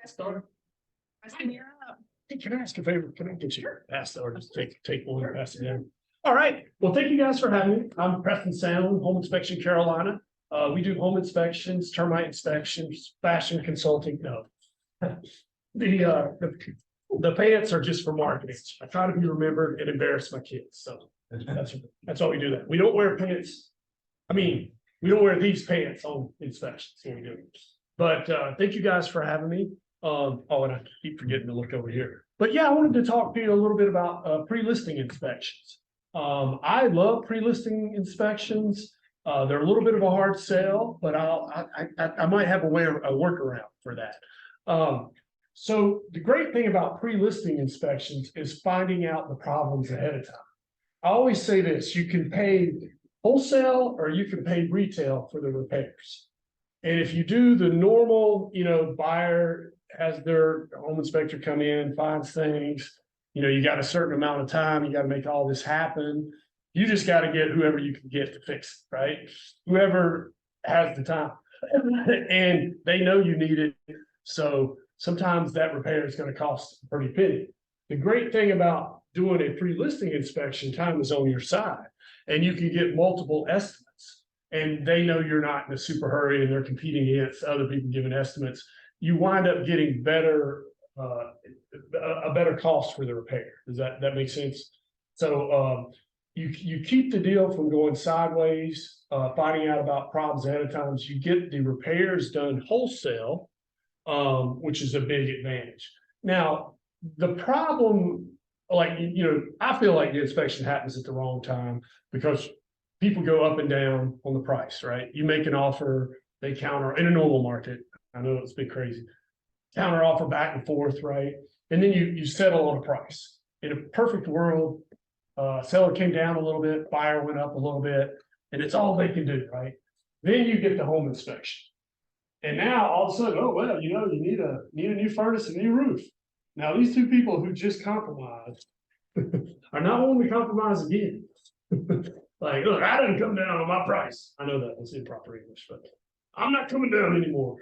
Start. You're up. Hey, can I ask a favor? Can I get you pass or just take one and pass it down? All right. Well, thank you guys for having me. I'm Preston Sandlin, Home Inspection Carolina. We do home inspections, termite inspections, fashion consulting. No, the pants are just for marketing. I try to be remembered and embarrass my kids. So that's why we do that. We don't wear pants. I mean, we don't wear these pants on inspections. So we do. But thank you guys for having me. Oh, and I keep forgetting to look over here. But yeah, I wanted to talk to you a little bit about pre-listing inspections. I love pre-listing inspections. They're a little bit of a hard sell, but I might have a workaround for that. So the great thing about pre-listing inspections is finding out the problems ahead of time. I always say this: you can pay wholesale or you can pay retail for the repairs. And if you do the normal, buyer has their home inspector come in, finds things, you got a certain amount of time, you got to make all this happen. You just got to get whoever you can get to fix it, right? Whoever has the time and they know you need it. So sometimes that repair is going to cost a pretty penny. The great thing about doing a pre-listing inspection, time is on your side and you can get multiple estimates and they know you're not in a super hurry and they're competing against other people giving estimates. You wind up getting a better cost for the repair. Does that make sense? So you keep the deal from going sideways, finding out about problems ahead of time. You get the repairs done wholesale, which is a big advantage. Now, the problem, I feel like the inspection happens at the wrong time because people go up and down on the price, right? You make an offer, they counter in a normal market. I know it's been crazy. Counter offer back and forth, right? And then you settle on a price. In a perfect world, seller came down a little bit, buyer went up a little bit, and it's all they can do, right? Then you get the home inspection. And now all of a sudden, oh, well, you need a new furnace and a new roof. Now, these two people who just compromised are not willing to compromise again. Like, look, I didn't come down on my price. I know that was improper English, but I'm not coming down anymore.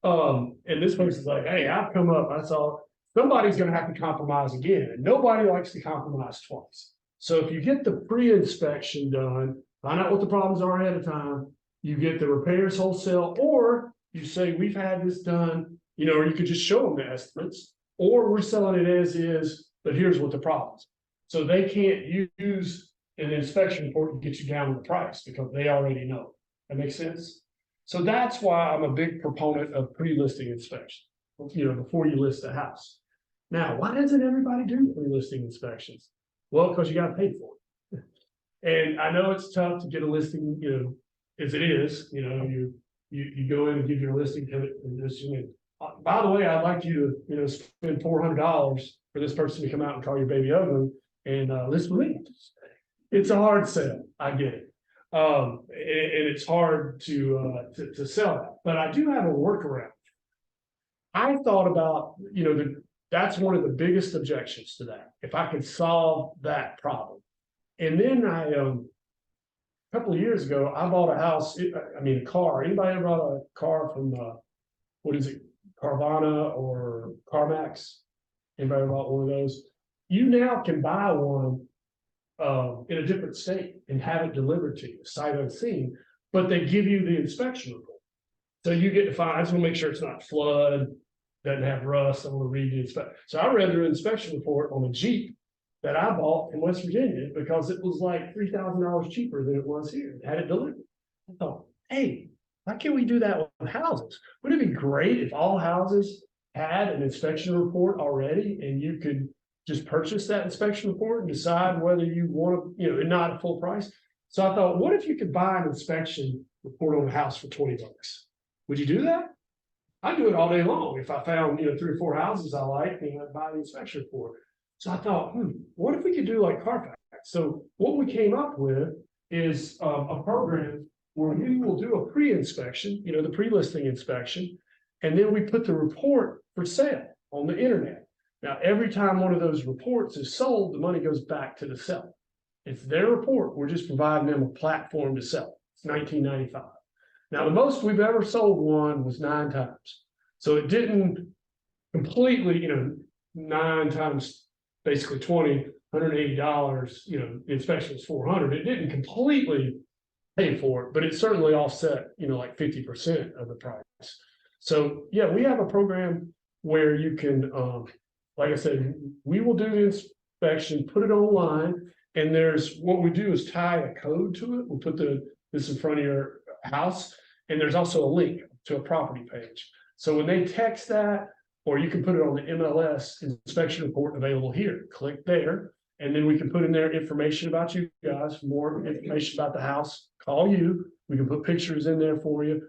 And this person's like, hey, I've come up. I saw somebody's going to have to compromise again. And nobody likes to compromise twice. So if you get the pre-inspection done, find out what the problems are ahead of time, you get the repairs wholesale, or you say, we've had this done, or you could just show them the estimates, or we're selling it as is, but here's what the problems. So they can't use an inspection report to get you down on the price because they already know. That makes sense? So that's why I'm a big proponent of pre-listing inspection, before you list a house. Now, why doesn't everybody do pre-listing inspections? Well, because you got to pay for it. And I know it's tough to get a listing, as it is, you go in and give your listing to it. And by the way, I'd like you to, spend $400 for this person to come out and call your baby ugly and list with me. It's a hard sell. I get it. And it's hard to sell that, but I do have a workaround. I thought about, that's one of the biggest objections to that. If I could solve that problem. And then a couple of years ago, I bought a house, a car. Anybody ever bought a car from, Carvana or CarMax? Anybody bought one of those? You now can buy one in a different state and have it delivered to you, sight unseen, but they give you the inspection report. So you get to find, I just want to make sure it's not flood, doesn't have rust. I want to read the inspection. So I read their inspection report on a Jeep that I bought in West Virginia because it was like $3,000 cheaper than it was here. It had it delivered. I thought, hey, why can't we do that with houses? Wouldn't it be great if all houses had an inspection report already and you could just purchase that inspection report and decide whether you want to, and not at full price. So I thought, what if you could buy an inspection report on a house for $20? Would you do that? I'd do it all day long. If I found, 3 or 4 houses I like, I'd buy the inspection report. So I thought, what if we could do like Carfax? So what we came up with is a program where we will do a pre-inspection, the pre-listing inspection, and then we put the report for sale on the internet. Now, every time one of those reports is sold, the money goes back to the seller. It's their report. We're just providing them a platform to sell. It's $19.95. Now, the most we've ever sold one was 9 times. So it didn't completely, you know, 9 times basically 20, $180, you know, the inspection was 400. It didn't completely pay for it, but it certainly offset, you know, like 50% of the price. So yeah, we have a program where you can, like I said, we will do the inspection, put it online, and there's what we do is tie a code to it. We'll put this in front of your house, and there's also a link to a property page. So when they text that, or you can put it on the MLS inspection report available here, click there, and then we can put in there information about you guys, more information about the house, call you. We can put pictures in there for you.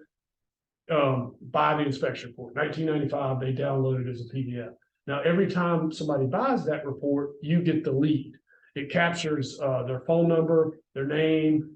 Buy the inspection report, 1995, they download it as a PDF. Now, every time somebody buys that report, you get the lead. It captures their phone number, their name,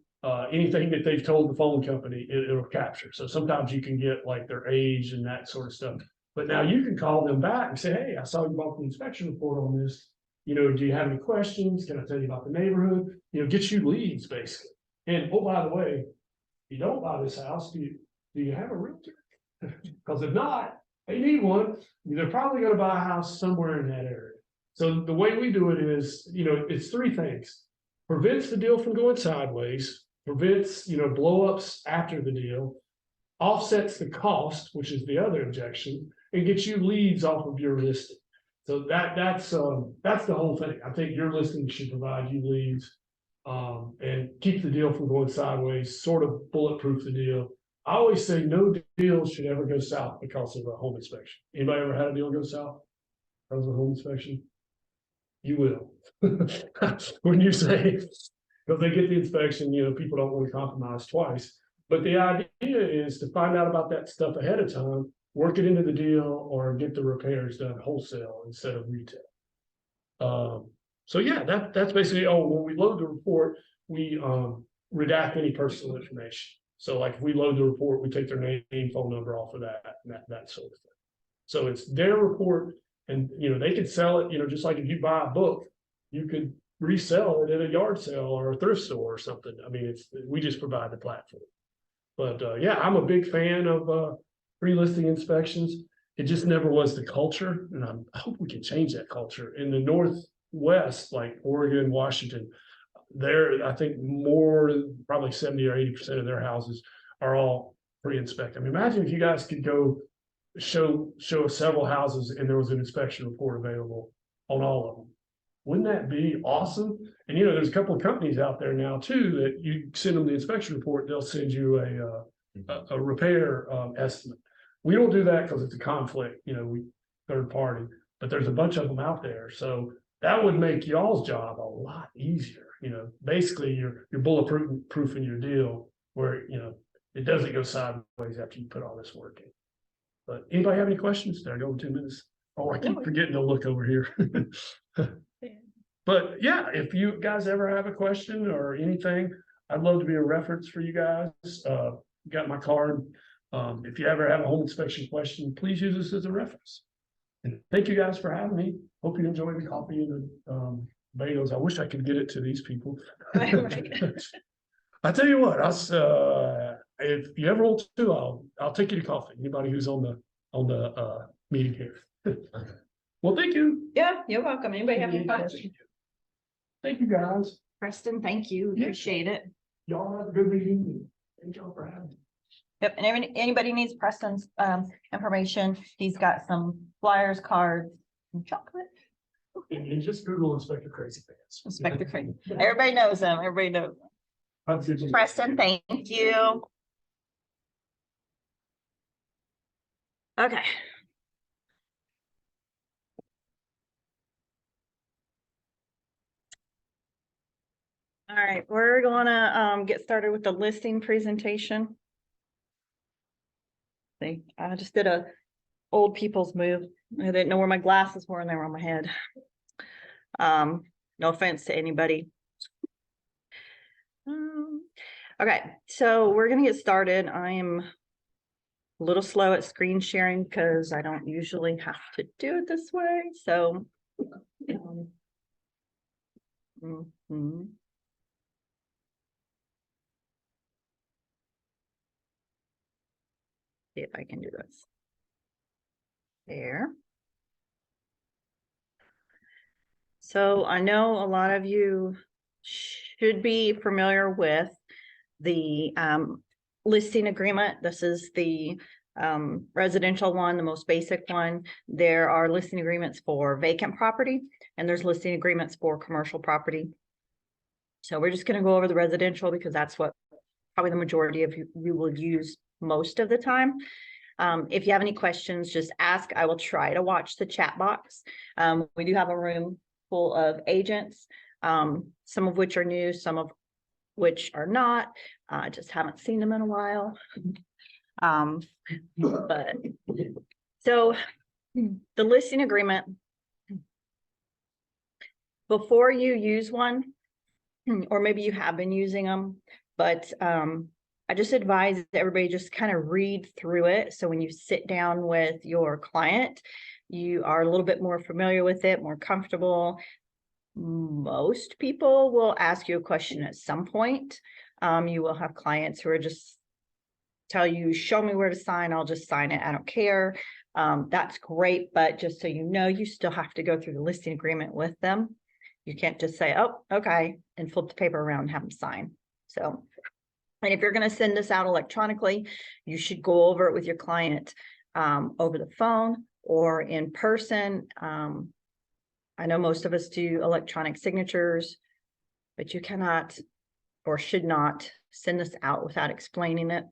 anything that they've told the phone company, it'll capture. So sometimes you can get like their age and that sort of stuff. But now you can call them back and say, hey, I saw you bought the inspection report on this. You know, do you have any questions? Can I tell you about the neighborhood? You know, get you leads basically. And oh, by the way, if you don't buy this house, do you have a realtor? Because if not, they need one. They're probably going to buy a house somewhere in that area. So the way we do it is, you know, it's 3 things: prevents the deal from going sideways, prevents, you know, blowups after the deal, offsets the cost, which is the other objection, and gets you leads off of your listing. So that's the whole thing. I think your listing should provide you leads, and keep the deal from going sideways, sort of bulletproof the deal. I always say no deal should ever go south because of a home inspection. Anybody ever had a deal go south because of a home inspection? You will. When you say, because they get the inspection, you know, people don't want to compromise twice. But the idea is to find out about that stuff ahead of time, work it into the deal, or get the repairs done wholesale instead of retail. So yeah, that's basically, when we load the report, we redact any personal information. So like if we load the report, we take their name, phone number off of that sort of thing. So it's their report, and you know, they could sell it, you know, just like if you buy a book, you could resell it at a yard sale or a thrift store or something. I mean, we just provide the platform. But yeah, I'm a big fan of pre-listing inspections. It just never was the culture, and I hope we can change that culture. In the Northwest, like Oregon, Washington, I think probably 70 or 80% of their houses are all pre-inspected. I mean, imagine if you guys could go show several houses and there was an inspection report available on all of them. Wouldn't that be awesome? And you know, there's a couple of companies out there now too that you send them the inspection report, they'll send you a repair estimate. We don't do that because it's a conflict, you know, we third party, but there's a bunch of them out there. So that would make y'all's job a lot easier. You know, basically you're bulletproofing your deal where, you know, it doesn't go sideways after you put all this work in. But anybody have any questions? Did I go over 2 minutes? Oh, I keep forgetting to look over here. But yeah, if you guys ever have a question or anything, I'd love to be a reference for you guys. Got my card. If you ever have a home inspection question, please use this as a reference. And thank you guys for having me. Hope you enjoyed the coffee and the bagels. I wish I could get it to these people. I tell you what, if you ever want to, I'll take you to coffee. Anybody who's on the meeting here. Well, thank you. Yeah, you're welcome. Anybody have any questions? Thank you, guys. Preston, thank you. Yeah. Appreciate it. Y'all have a good meeting. Thank y'all for having me. Yep, and anybody needs Preston's information, he's got some flyers, cards, and chocolate. And just Google Inspector Crazy Pants. Inspector Crazy. Everybody knows him. Everybody knows him. Preston, thank you. Okay. All right, we're gonna get started with the listing presentation. See, I just did a old people's move. I didn't know where my glasses were and they were on my head. No offense to anybody. Okay, so we're gonna get started. I am a little slow at screen sharing because I don't usually have to do it this way. So see if I can do this. There. So I know a lot of you should be familiar with the listing agreement. This is the residential one, the most basic one. There are listing agreements for vacant property and there's listing agreements for commercial property. So we're just going to go over the residential because that's what probably the majority of you will use most of the time. If you have any questions, just ask. I will try to watch the chat box. We do have a room full of agents, some of which are new, some of which are not. I just haven't seen them in a while. But so the listing agreement, before you use one, or maybe you have been using them, but I just advise everybody just kind of read through it. So when you sit down with your client, you are a little bit more familiar with it, more comfortable. Most people will ask you a question at some point. You will have clients who are just tell you, show me where to sign, I'll just sign it, I don't care. That's great, but just so you know, you still have to go through the listing agreement with them. You can't just say, oh, okay, and flip the paper around and have them sign. So, and if you're going to send this out electronically, you should go over it with your client over the phone or in person. I know most of us do electronic signatures, but you cannot or should not send this out without explaining it.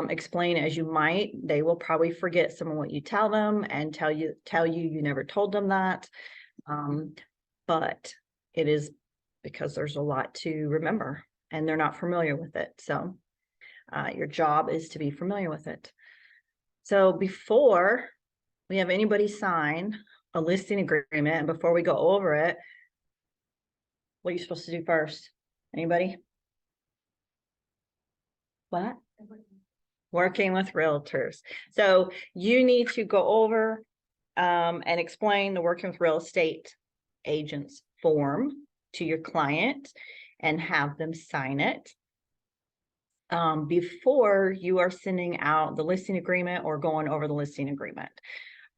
Explain as you might, they will probably forget some of what you tell them and tell you you never told them that. But it is because there's a lot to remember and they're not familiar with it. So your job is to be familiar with it. So before we have anybody sign a listing agreement and before we go over it, what are you supposed to do first? Anybody? What? Working with realtors. So you need to go over and explain the working with real estate agents form to your client and have them sign it before you are sending out the listing agreement or going over the listing agreement.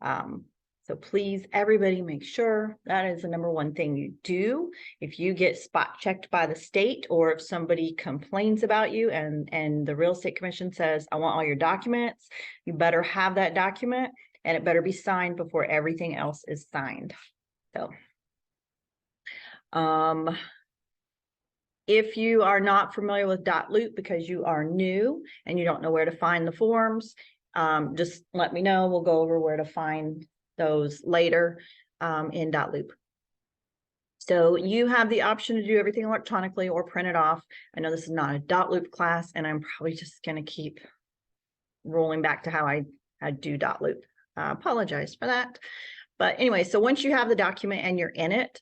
So please, everybody, make sure that is the number one thing you do. If you get spot checked by the state or if somebody complains about you and the real estate commission says, I want all your documents, you better have that document and it better be signed before everything else is signed. So, if you are not familiar with .loop because you are new and you don't know where to find the forms, just let me know. We'll go over where to find those later in .loop. So you have the option to do everything electronically or print it off. I know this is not a .loop class and I'm probably just going to keep rolling back to how I do .loop. I apologize for that. But anyway, so once you have the document and you're in it,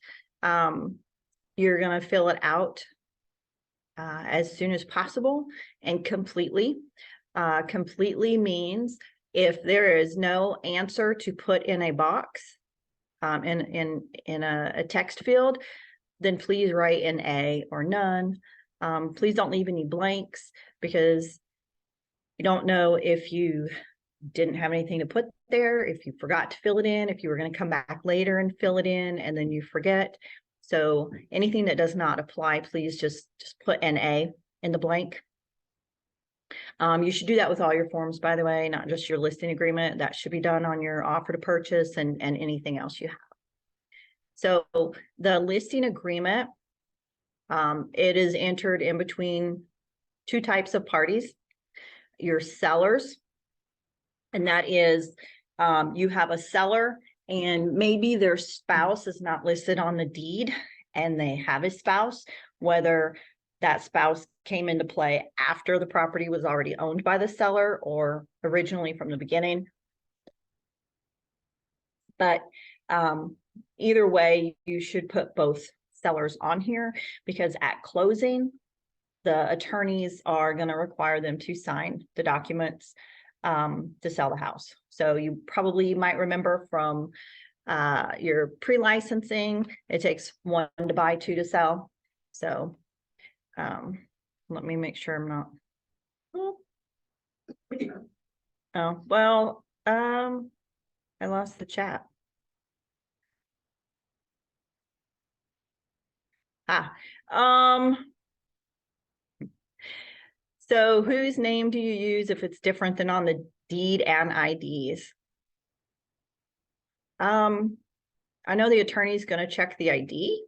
you're going to fill it out as soon as possible and completely. Completely means if there is no answer to put in a box in a text field, then please write an A or none. Please don't leave any blanks because you don't know if you didn't have anything to put there, if you forgot to fill it in, if you were going to come back later and fill it in and then you forget. So anything that does not apply, please just put an A in the blank. You should do that with all your forms, by the way, not just your listing agreement. That should be done on your offer to purchase and anything else you have. So the listing agreement, it is entered in between two types of parties. Your sellers, and that is you have a seller and maybe their spouse is not listed on the deed and they have a spouse, whether that spouse came into play after the property was already owned by the seller or originally from the beginning. But either way, you should put both sellers on here because at closing, the attorneys are going to require them to sign the documents to sell the house. So you probably might remember from your pre-licensing, it takes 1 to buy, 2 to sell. So let me make sure I'm not. Oh, well, I lost the chat. Um, so whose name do you use if it's different than on the deed and IDs? I know the attorney's going to check the ID,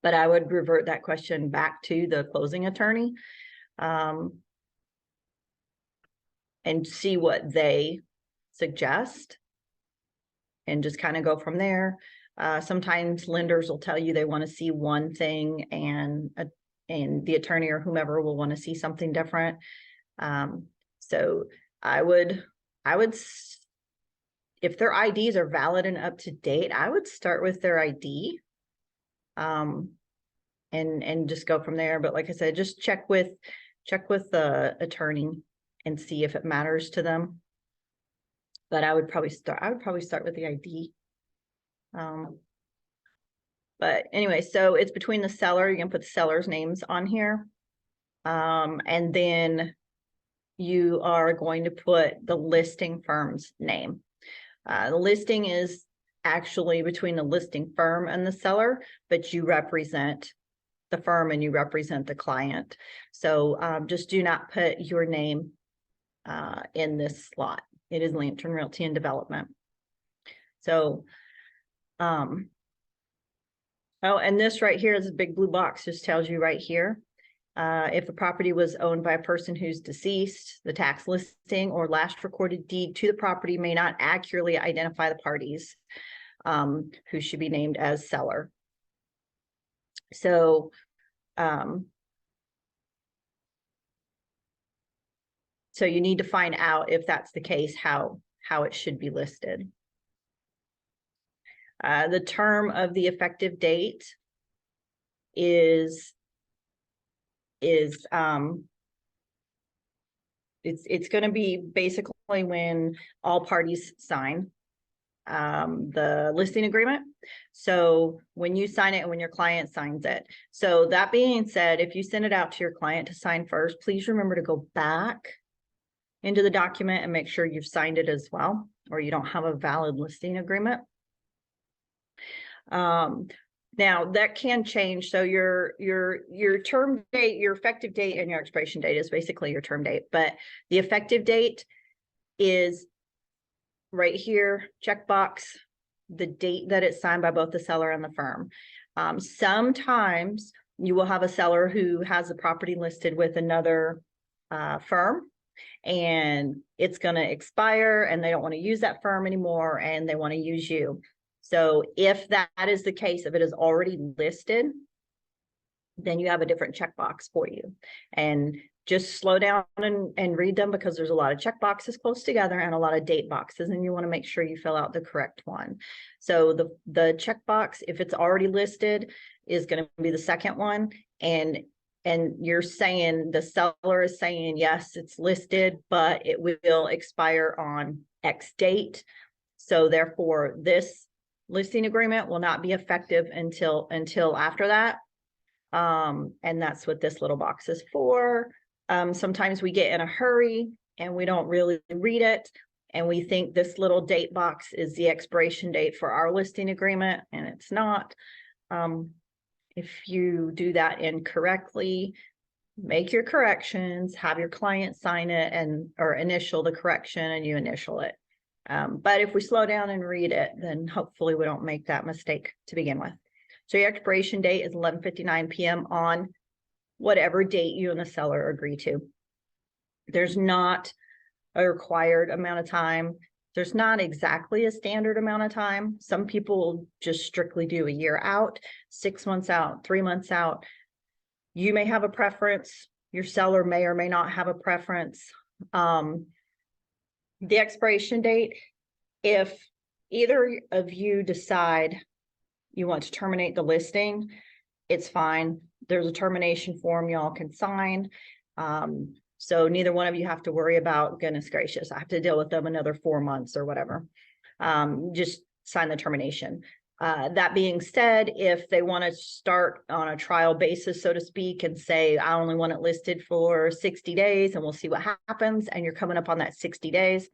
but I would revert that question back to the closing attorney, and see what they suggest and just kind of go from there. Sometimes lenders will tell you they want to see one thing, and the attorney or whomever will want to see something different. So I would, if their IDs are valid and up to date, I would start with their ID. And just go from there. But like I said, just check with the attorney and see if it matters to them. But I would probably start with the ID. But anyway, so it's between the seller. You can put the seller's names on here. And then you are going to put the listing firm's name. The listing is actually between the listing firm and the seller, but you represent the firm and you represent the client. So just do not put your name in this slot. It is Lantern Realty and Development. So, oh, and this right here is a big blue box, just tells you right here. If a property was owned by a person who's deceased, the tax listing or last recorded deed to the property may not accurately identify the parties who should be named as seller. So, so you need to find out if that's the case, how it should be listed. The term of the effective date is it's going to be basically when all parties sign the listing agreement. So when you sign it and when your client signs it. So that being said, if you send it out to your client to sign first, please remember to go back into the document and make sure you've signed it as well, or you don't have a valid listing agreement. Now that can change. So your term date, your effective date, and your expiration date is basically your term date, but the effective date is right here, checkbox, the date that it's signed by both the seller and the firm. Sometimes you will have a seller who has the property listed with another firm, and it's going to expire and they don't want to use that firm anymore and they want to use you. So if that is the case, if it is already listed, then you have a different checkbox for you. And just slow down and read them, because there's a lot of check boxes close together and a lot of date boxes, and you want to make sure you fill out the correct one. So the checkbox, if it's already listed, is going to be the second one. And you're saying, the seller is saying, yes, it's listed, but it will expire on X date. So therefore, this listing agreement will not be effective until after that. And that's what this little box is for. Sometimes we get in a hurry and we don't really read it, and we think this little date box is the expiration date for our listing agreement, and it's not. If you do that incorrectly, make your corrections, have your client sign it or initial the correction, and you initial it. But if we slow down and read it, then hopefully we don't make that mistake to begin with. So your expiration date is 11:59 p.m. on whatever date you and the seller agree to. There's not a required amount of time. There's not exactly a standard amount of time. Some people just strictly do a year out, 6 months out, 3 months out. You may have a preference. Your seller may or may not have a preference. The expiration date, if either of you decide you want to terminate the listing, it's fine. There's a termination form y'all can sign. So neither one of you have to worry about, goodness gracious, I have to deal with them another 4 months or whatever. Just sign the termination. That being said, if they want to start on a trial basis, so to speak, and say, I only want it listed for 60 days and we'll see what happens, and you're coming up on that 60 days,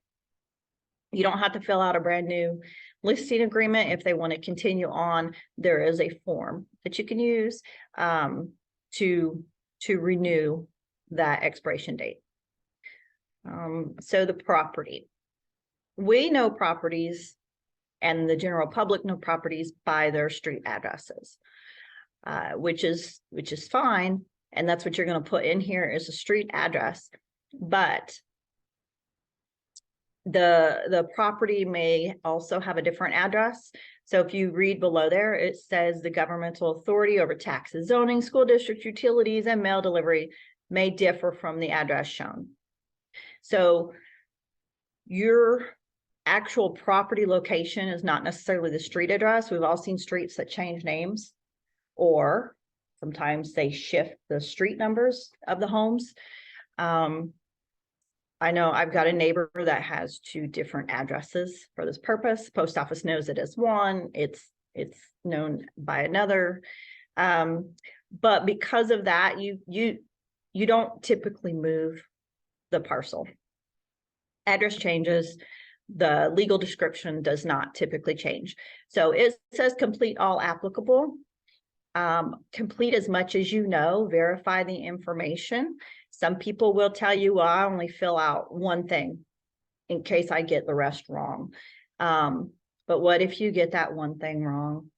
You don't have to fill out a brand new listing agreement. If they want to continue on, there is a form that you can use to renew that expiration date. So the property. We know properties, and the general public know properties by their street addresses, which is fine. And that's what you're going to put in here is a street address. But the property may also have a different address. So if you read below there, it says the governmental authority over taxes, zoning, school district, utilities, and mail delivery may differ from the address shown. So your actual property location is not necessarily the street address. We've all seen streets that change names, or sometimes they shift the street numbers of the homes. I know I've got a neighbor that has 2 different addresses for this purpose. Post office knows it as one. It's known by another. But because of that, you don't typically move the parcel. Address changes. The legal description does not typically change. So it says complete all applicable. Complete as much as you know, verify the information. Some people will tell you, well, I only fill out one thing in case I get the rest wrong. But what if you get that one thing wrong,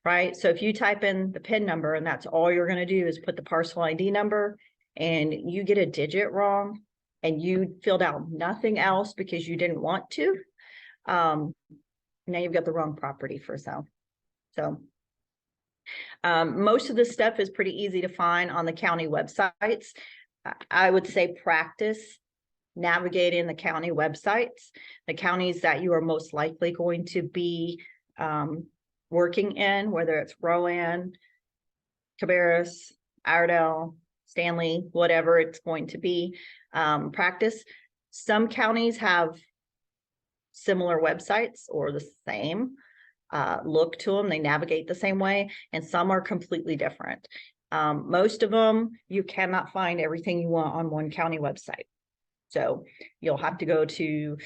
right? So if you type in the PIN number and that's all you're going to do is put the parcel ID number, and you get a digit wrong and you filled out nothing else because you didn't want to, now you've got the wrong property for sale. So most of this stuff is pretty easy to find on the county websites. I would say practice navigating the county websites, the counties that you are most likely going to be working in, whether it's Rowan, Cabarrus, Iredell, Stanley, whatever it's going to be. Practice. Some counties have similar websites or the same look to them. They navigate the same way, and some are completely different. Most of them, you cannot find everything you want on one county website. So you'll have to go to,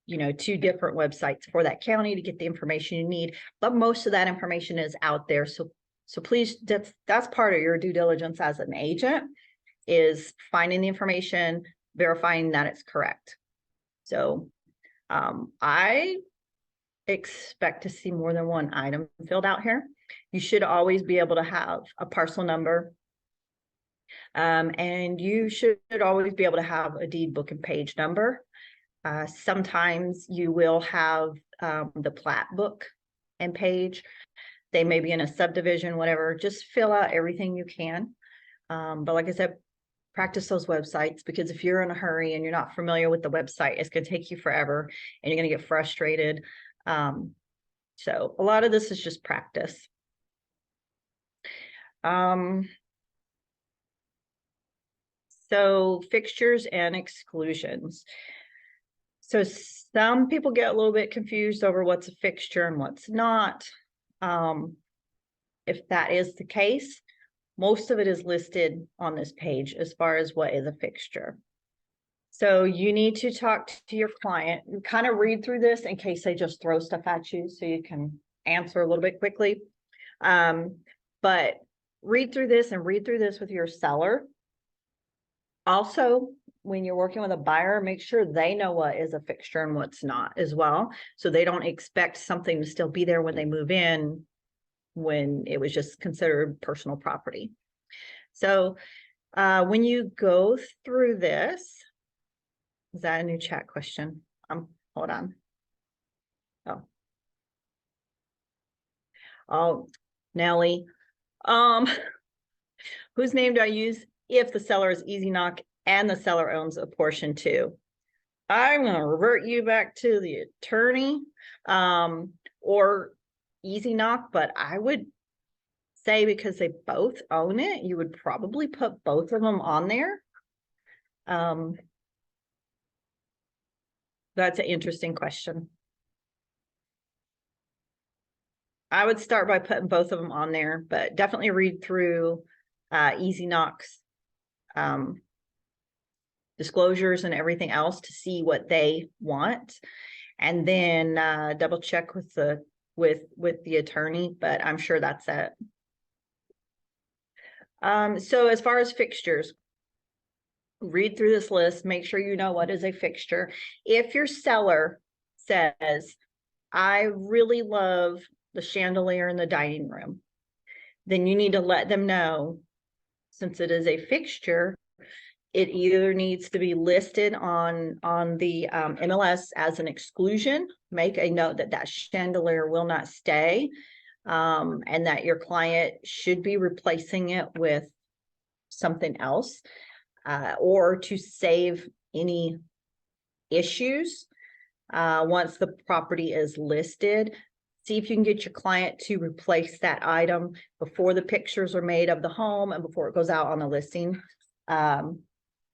2 different websites for that county to get the information you need. But most of that information is out there. So please, that's part of your due diligence as an agent, is finding the information, verifying that it's correct. So I expect to see more than one item filled out here. You should always be able to have a parcel number. And you should always be able to have a deed book and page number. Sometimes you will have the plat book and page. They may be in a subdivision, whatever. Just fill out everything you can. But like I said, practice those websites, because if you're in a hurry and you're not familiar with the website, it's going to take you forever and you're going to get frustrated. So a lot of this is just practice. So fixtures and exclusions. So some people get a little bit confused over what's a fixture and what's not. If that is the case, most of it is listed on this page as far as what is a fixture. So you need to talk to your client and kind of read through this in case they just throw stuff at you so you can answer a little bit quickly. But read through this and read through this with your seller. Also, when you're working with a buyer, make sure they know what is a fixture and what's not as well. So they don't expect something to still be there when they move in, when it was just considered personal property. So when you go through this, is that a new chat question? Hold on. Oh, Nelly. Whose name do I use if the seller is Easy Knock and the seller owns a portion too? I'm going to revert you back to the attorney or Easy Knock, but I would say because they both own it, you would probably put both of them on there. That's an interesting question. I would start by putting both of them on there, but definitely read through Easy Knock's disclosures and everything else to see what they want. And then double check with the attorney, but I'm sure that's it. So as far as fixtures, read through this list, make sure you know what is a fixture. If your seller says, I really love the chandelier in the dining room, then you need to let them know, since it is a fixture, it either needs to be listed on the MLS as an exclusion, make a note that that chandelier will not stay, and that your client should be replacing it with something else, or to save any issues once the property is listed. See if you can get your client to replace that item before the pictures are made of the home and before it goes out on the listing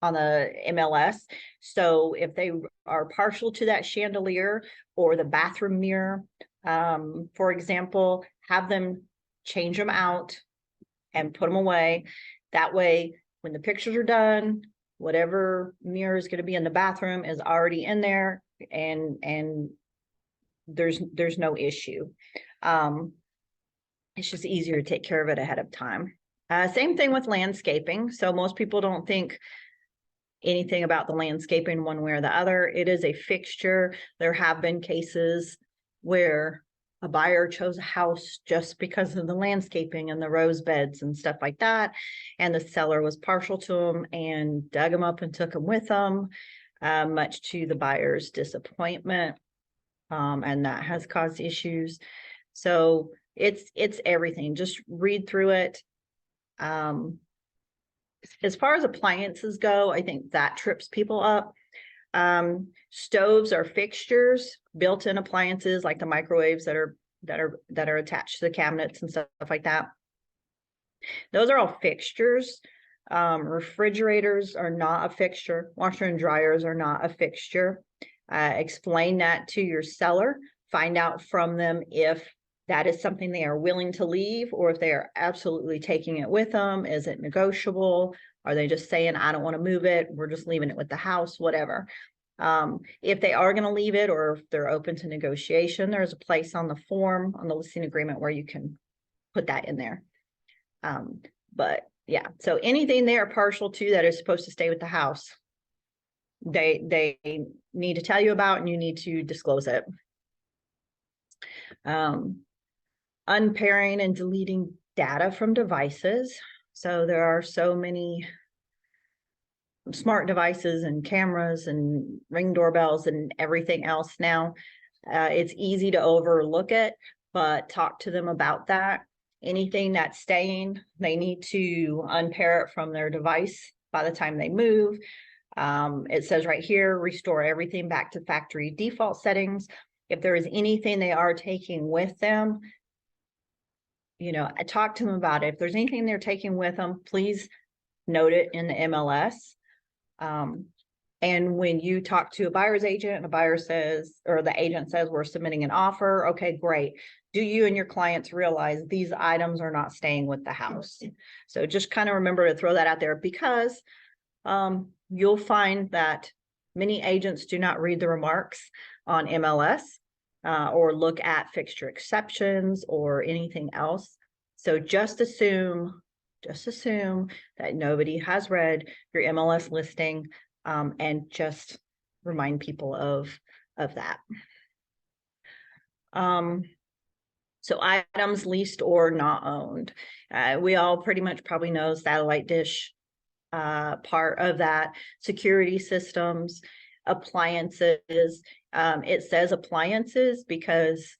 on the MLS. So if they are partial to that chandelier or the bathroom mirror, for example, have them change them out and put them away. That way, when the pictures are done, whatever mirror is going to be in the bathroom is already in there, and there's no issue. It's just easier to take care of it ahead of time. Same thing with landscaping. So most people don't think anything about the landscaping one way or the other. It is a fixture. There have been cases where a buyer chose a house just because of the landscaping and the rose beds and stuff like that, and the seller was partial to them and dug them up and took them with them, much to the buyer's disappointment, and that has caused issues. So it's everything. Just read through it. As far as appliances go, I think that trips people up. Stoves are fixtures, built-in appliances like the microwaves that are attached to the cabinets and stuff like that. Those are all fixtures. Refrigerators are not a fixture. Washer and dryers are not a fixture. Explain that to your seller. Find out from them if that is something they are willing to leave, or if they are absolutely taking it with them. Is it negotiable? Are they just saying, I don't want to move it, we're just leaving it with the house, whatever. If they are going to leave it, or if they're open to negotiation, there's a place on the form, on the listing agreement, where you can put that in there. But yeah, so anything they are partial to that is supposed to stay with the house, they need to tell you about, and you need to disclose it. Unpairing and deleting data from devices. So there are so many smart devices and cameras and Ring doorbells and everything else now. It's easy to overlook it, but talk to them about that. Anything that's staying, they need to unpair it from their device by the time they move. It says right here, restore everything back to factory default settings. If there is anything they are taking with them, talk to them about it. If there's anything they're taking with them, please note it in the MLS. And when you talk to a buyer's agent and a buyer says, or the agent says, we're submitting an offer, okay, great. Do you and your clients realize these items are not staying with the house? So just kind of remember to throw that out there, because you'll find that many agents do not read the remarks on MLS or look at fixture exceptions or anything else. So just assume that nobody has read your MLS listing, and just remind people of that. So items leased or not owned. We all pretty much probably know satellite dish part of that. Security systems, appliances. It says appliances because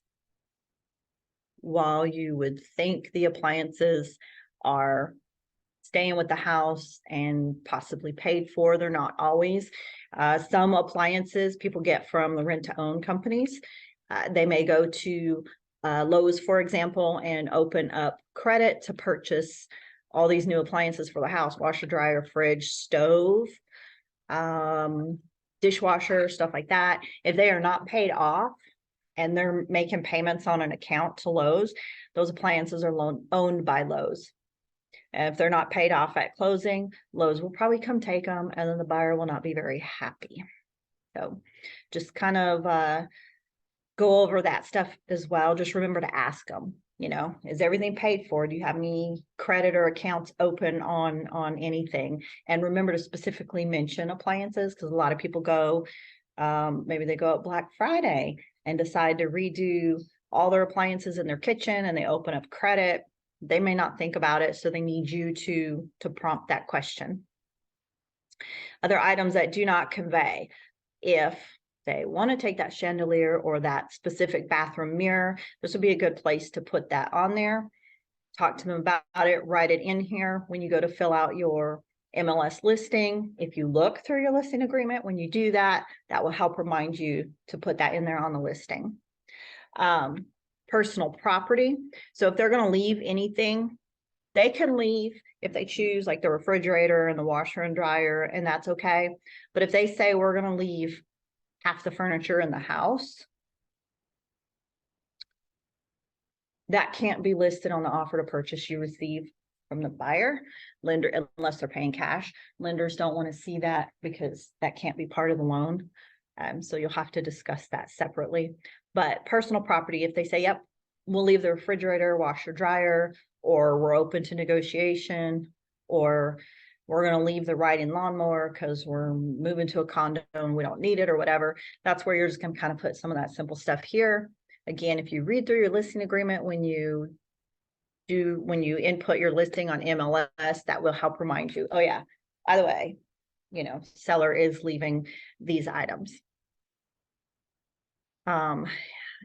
while you would think the appliances are staying with the house and possibly paid for, they're not always. Some appliances people get from the rent-to-own companies. They may go to Lowe's, for example, and open up credit to purchase all these new appliances for the house: washer, dryer, fridge, stove, dishwasher, stuff like that. If they are not paid off and they're making payments on an account to Lowe's, those appliances are owned by Lowe's. And if they're not paid off at closing, Lowe's will probably come take them, and then the buyer will not be very happy. So just kind of go over that stuff as well. Just remember to ask them, you know, is everything paid for? Do you have any credit or accounts open on anything? And remember to specifically mention appliances, because a lot of people go, maybe they go at Black Friday and decide to redo all their appliances in their kitchen and they open up credit. They may not think about it, so they need you to prompt that question. Other items that do not convey. If they want to take that chandelier or that specific bathroom mirror, this would be a good place to put that on there. Talk to them about it, write it in here when you go to fill out your MLS listing. If you look through your listing agreement, when you do that, that will help remind you to put that in there on the listing. Personal property. So if they're going to leave anything, they can leave if they choose, like the refrigerator and the washer and dryer, and that's okay. But if they say we're going to leave half the furniture in the house, that can't be listed on the offer to purchase you receive from the buyer, lender, unless they're paying cash. Lenders don't want to see that because that can't be part of the loan. So you'll have to discuss that separately. But personal property, if they say, yep, we'll leave the refrigerator, washer, dryer, or we're open to negotiation, or we're going to leave the riding lawnmower because we're moving to a condo and we don't need it or whatever, that's where you're just going to kind of put some of that simple stuff here. Again, if you read through your listing agreement, when you input your listing on MLS, that will help remind you, oh yeah, by the way, you know, seller is leaving these items.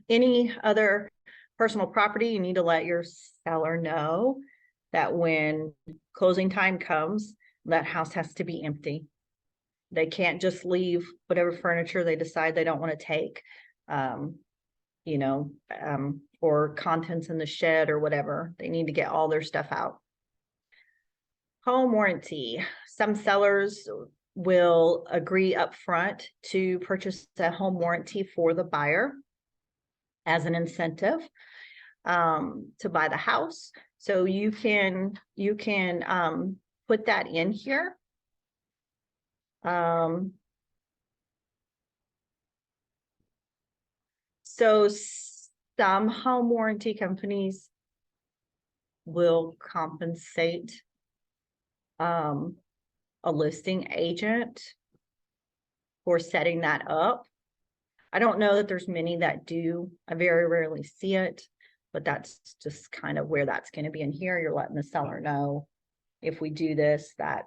Any other personal property, you need to let your seller know that when closing time comes, that house has to be empty. They can't just leave whatever furniture they decide they don't want to take, you know, or contents in the shed or whatever. They need to get all their stuff out. Home warranty. Some sellers will agree up front to purchase a home warranty for the buyer as an incentive to buy the house. So you can put that in here. So some home warranty companies will compensate a listing agent for setting that up. I don't know that there's many that do. I very rarely see it, but that's just kind of where that's going to be in here. You're letting the seller know, if we do this, that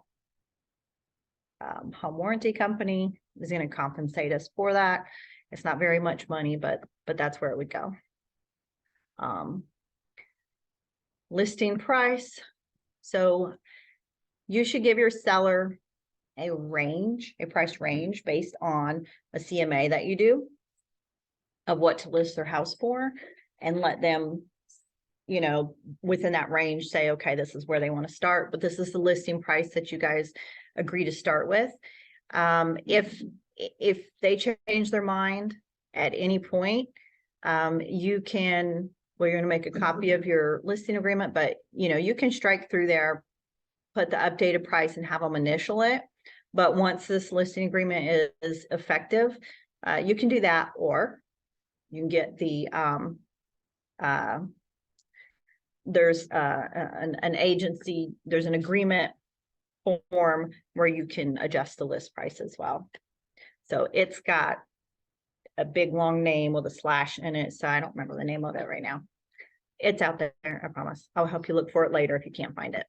home warranty company is going to compensate us for that. It's not very much money, but that's where it would go. Listing price. So you should give your seller a range, a price range based on a CMA that you do of what to list their house for, and let them, you know, within that range say, okay, this is where they want to start, but this is the listing price that you guys agree to start with. If they change their mind at any point, you can, well, you're going to make a copy of your listing agreement, but you know, you can strike through there, put the updated price and have them initial it. But once this listing agreement is effective, you can do that, or you can get the there's an agency, there's an agreement form where you can adjust the list price as well. So it's got a big long name with a slash in it, so I don't remember the name of it right now. It's out there, I promise. I'll help you look for it later if you can't find it.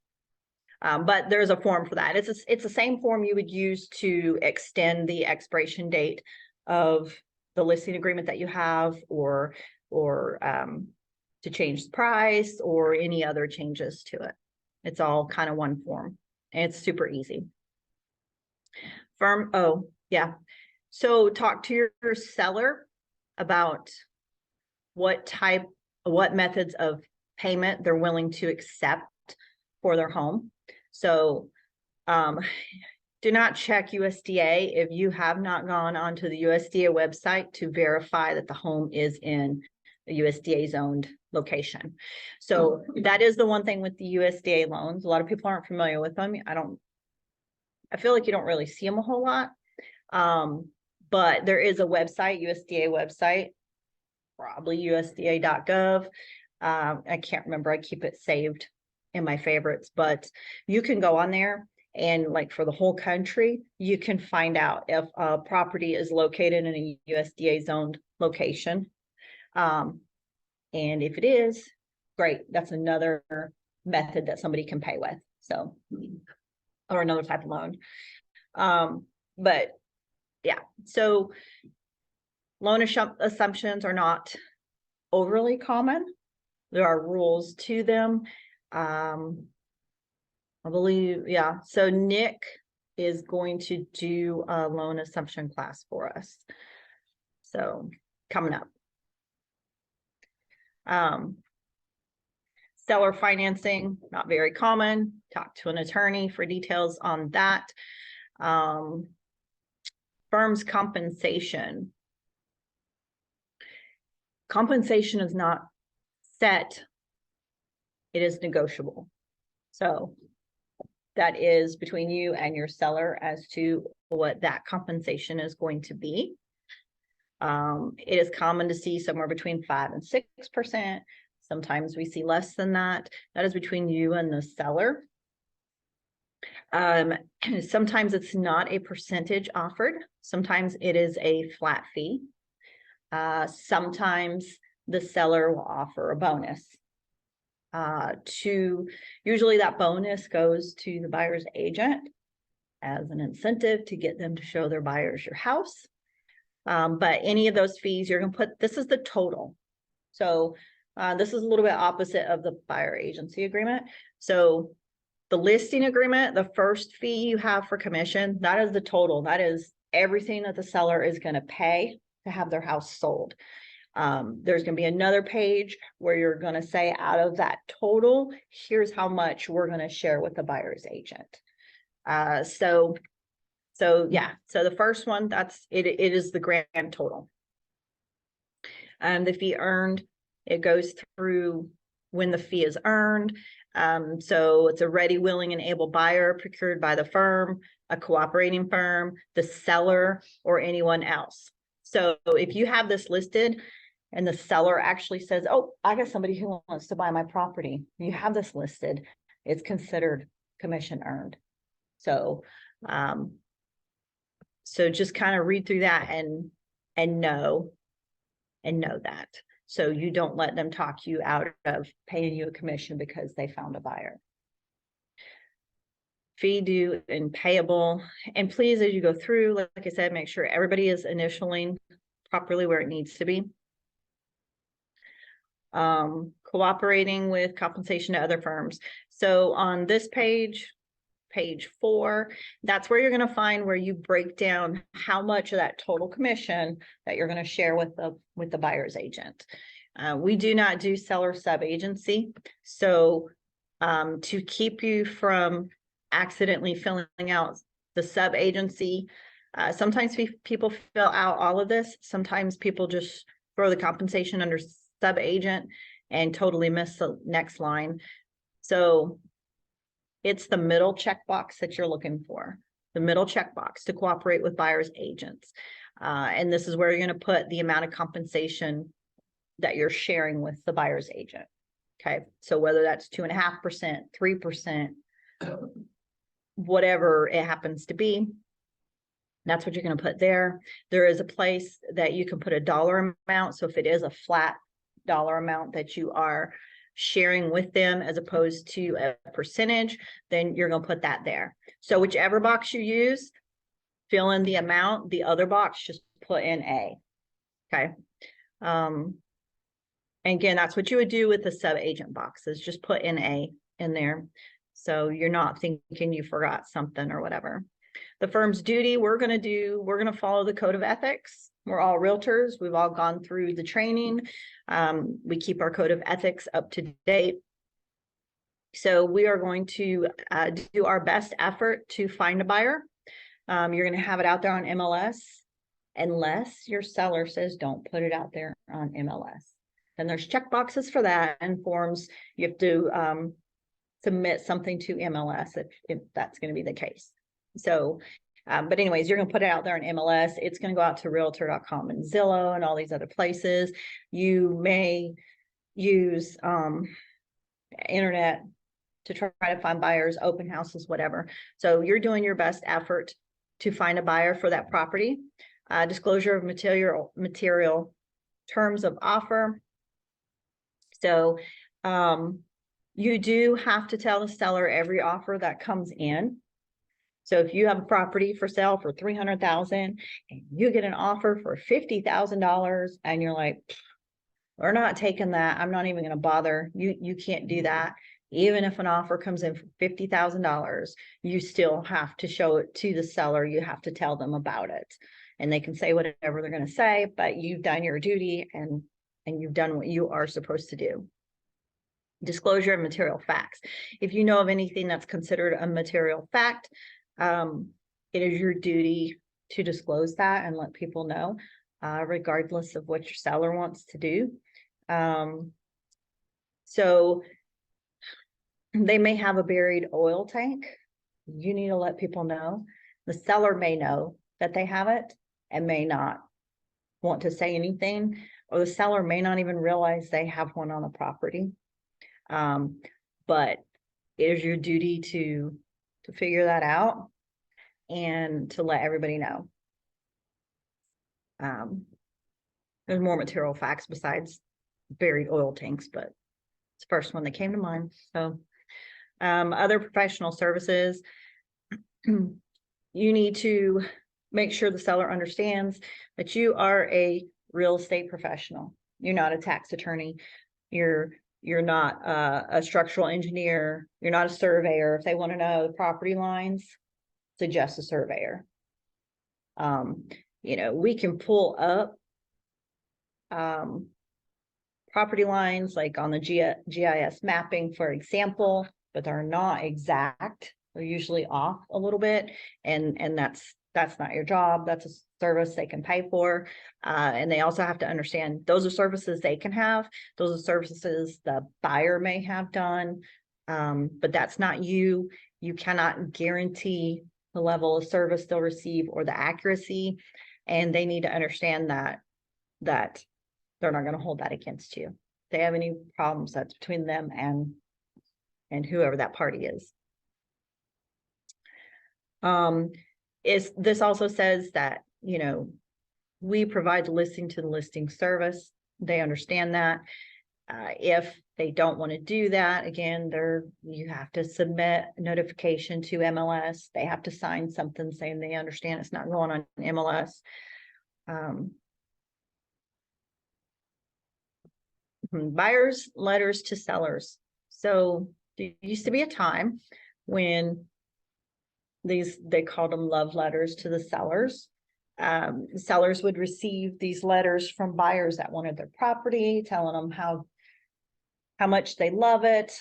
But there's a form for that. It's the same form you would use to extend the expiration date of the listing agreement that you have, or to change the price or any other changes to it. It's all kind of one form, and it's super easy. Oh yeah. So talk to your seller about what methods of payment they're willing to accept for their home. So do not check USDA if you have not gone onto the USDA website to verify that the home is in a USDA zoned location. So that is the one thing with the USDA loans. A lot of people aren't familiar with them. I feel like you don't really see them a whole lot. But there is a website, USDA website, probably USDA.gov. I can't remember. I keep it saved in my favorites, but you can go on there and like for the whole country, you can find out if a property is located in a USDA zoned location. And if it is, great. That's another method that somebody can pay with. So, or another type of loan. But yeah, so loan assumptions are not overly common. There are rules to them. I believe, yeah. So Nick is going to do a loan assumption class for us. So coming up. Seller financing, not very common. Talk to an attorney for details on that. Firm's compensation. Compensation is not set. It is negotiable. So that is between you and your seller as to what that compensation is going to be. It is common to see somewhere between 5 and 6%. Sometimes we see less than that. That is between you and the seller. Sometimes it's not a percentage offered. Sometimes it is a flat fee. Sometimes the seller will offer a bonus. Usually that bonus goes to the buyer's agent as an incentive to get them to show their buyers your house. But any of those fees, you're going to put, this is the total. So this is a little bit opposite of the buyer agency agreement. So the listing agreement, the first fee you have for commission, that is the total. That is everything that the seller is going to pay to have their house sold. There's going to be another page where you're going to say out of that total, here's how much we're going to share with the buyer's agent. So yeah, so the first one, that's it is the grand total. The fee earned, it goes through when the fee is earned. So it's a ready, willing, and able buyer procured by the firm, a cooperating firm, the seller, or anyone else. So if you have this listed and the seller actually says, oh, I got somebody who wants to buy my property, you have this listed, it's considered commission earned. So, so just kind of read through that and know that. So you don't let them talk you out of paying you a commission because they found a buyer. Fee due and payable. And please, as you go through, like I said, make sure everybody is initialing properly where it needs to be. Cooperating with compensation to other firms. So on this page, page 4, that's where you're going to find where you break down how much of that total commission that you're going to share with the buyer's agent. We do not do seller sub agency. So to keep you from accidentally filling out the sub agency, sometimes people fill out all of this. Sometimes people just throw the compensation under sub agent and totally miss the next line. So it's the middle checkbox that you're looking for, the middle checkbox to cooperate with buyer's agents. And this is where you're going to put the amount of compensation that you're sharing with the buyer's agent. Okay, so whether that's 2.5%, 3%, whatever it happens to be, that's what you're going to put there. There is a place that you can put a dollar amount. So if it is a flat dollar amount that you are sharing with them as opposed to a percentage, then you're going to put that there. So whichever box you use, fill in the amount. The other box, just put in A. Okay. And again, that's what you would do with the sub agent boxes. Just put in A in there. So you're not thinking you forgot something or whatever. The firm's duty, we're going to follow the code of ethics. We're all realtors. We've all gone through the training. We keep our code of ethics up to date. So we are going to do our best effort to find a buyer. You're going to have it out there on MLS unless your seller says don't put it out there on MLS. Then there's check boxes for that and forms. You have to submit something to MLS if that's going to be the case. So But anyways, you're gonna put it out there on MLS. It's gonna go out to Realtor.com and Zillow and all these other places. You may use internet to try to find buyers, open houses, whatever. So you're doing your best effort to find a buyer for that property. Disclosure of material terms of offer. So you do have to tell the seller every offer that comes in. So if you have a property for sale for $300,000 and you get an offer for $50,000 and you're like, we're not taking that. I'm not even going to bother. You can't do that. Even if an offer comes in for $50,000, you still have to show it to the seller. You have to tell them about it, and they can say whatever they're going to say, but you've done your duty and you've done what you are supposed to do. Disclosure of material facts. If you know of anything that's considered a material fact, it is your duty to disclose that and let people know, regardless of what your seller wants to do. So they may have a buried oil tank. You need to let people know. The seller may know that they have it and may not want to say anything, or the seller may not even realize they have one on the property. But it is your duty to figure that out and to let everybody know. There's more material facts besides buried oil tanks, but it's the first one that came to mind. So other professional services, you need to make sure the seller understands that you are a real estate professional. You're not a tax attorney. You're not a structural engineer. You're not a surveyor. If they want to know the property lines, suggest a surveyor. We can pull up property lines like on the GIS mapping, for example, but they're not exact. They're usually off a little bit, and that's not your job. That's a service they can pay for, and they also have to understand those are services they can have. Those are services the buyer may have done, but that's not you. You cannot guarantee the level of service they'll receive or the accuracy, and they need to understand that they're not going to hold that against you. If they have any problems, that's between them and whoever that party is. This also says that, we provide the listing to the listing service. They understand that. If they don't want to do that, again, you have to submit a notification to MLS. They have to sign something saying they understand it's not going on MLS. Buyers' letters to sellers. So there used to be a time when they called them love letters to the sellers. Sellers would receive these letters from buyers that wanted their property, telling them how much they love it,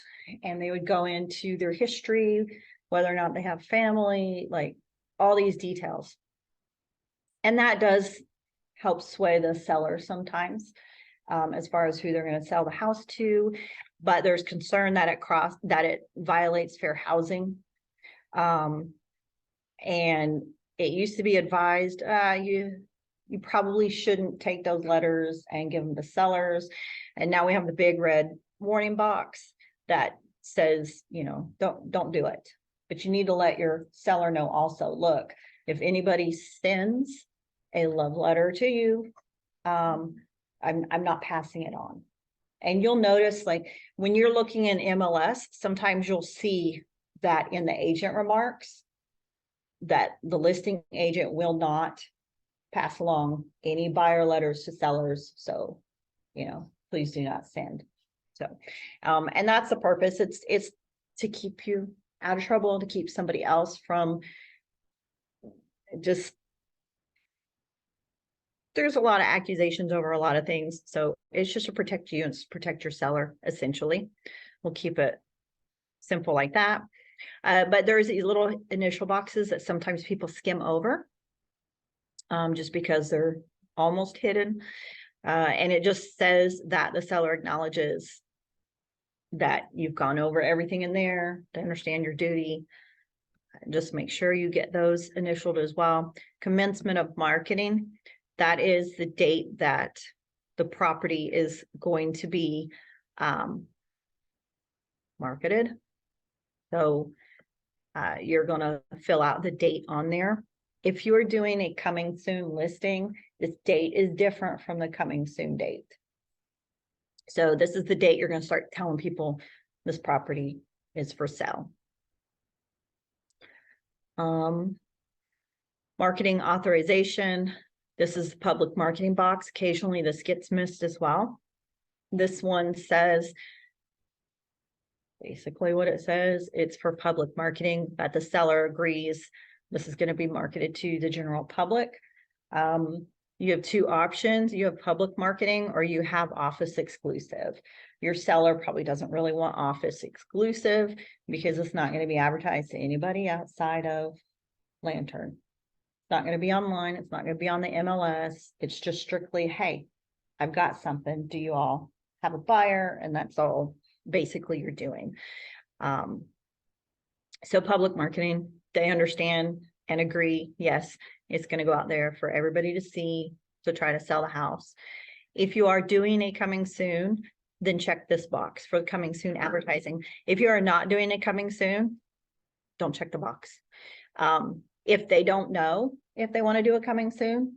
and they would go into their history, whether or not they have family, like all these details. And that does help sway the seller sometimes, as far as who they're going to sell the house to. But there's concern that it violates fair housing. And it used to be advised, you probably shouldn't take those letters and give them to sellers. And now we have the big red warning box that says, don't do it. But you need to let your seller know also, look, if anybody sends a love letter to you, I'm not passing it on. And you'll notice, like, when you're looking in MLS, sometimes you'll see that in the agent remarks that the listing agent will not pass along any buyer letters to sellers. So, please do not send. So, and that's the purpose. It's to keep you out of trouble and to keep somebody else from just, there's a lot of accusations over a lot of things. So it's just to protect you and protect your seller, essentially. We'll keep it simple like that. But there's these little initial boxes that sometimes people skim over, just because they're almost hidden. And it just says that the seller acknowledges that you've gone over everything in there to understand your duty. Just make sure you get those initialed as well. Commencement of marketing, that is the date that the property is going to be marketed. So you're gonna fill out the date on there. If you are doing a coming soon listing, this date is different from the coming soon date. So this is the date you're gonna start telling people this property is for sale. Marketing authorization. This is the public marketing box. Occasionally this gets missed as well. This one says, basically what it says, it's for public marketing, that the seller agrees this is going to be marketed to the general public. You have two options. You have public marketing or you have office exclusive. Your seller probably doesn't really want office exclusive because it's not going to be advertised to anybody outside of Lantern. It's not going to be online. It's not going to be on the MLS. It's just strictly, hey, I've got something. Do you all have a buyer? And that's all basically you're doing. So public marketing, they understand and agree, yes, it's going to go out there for everybody to see to try to sell the house. If you are doing a coming soon, then check this box for coming soon advertising. If you are not doing a coming soon, don't check the box. If they don't know if they want to do a coming soon,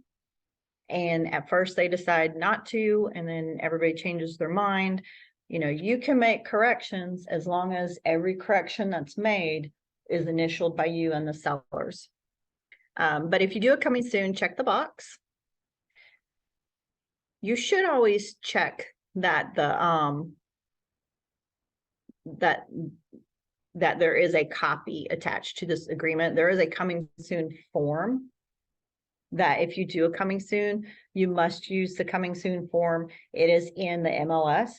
and at first they decide not to, and then everybody changes their mind, you can make corrections as long as every correction that's made is initialed by you and the sellers. But if you do a coming soon, check the box. You should always check that that there is a copy attached to this agreement. There is a coming soon form that if you do a coming soon, you must use the coming soon form. It is in the MLS.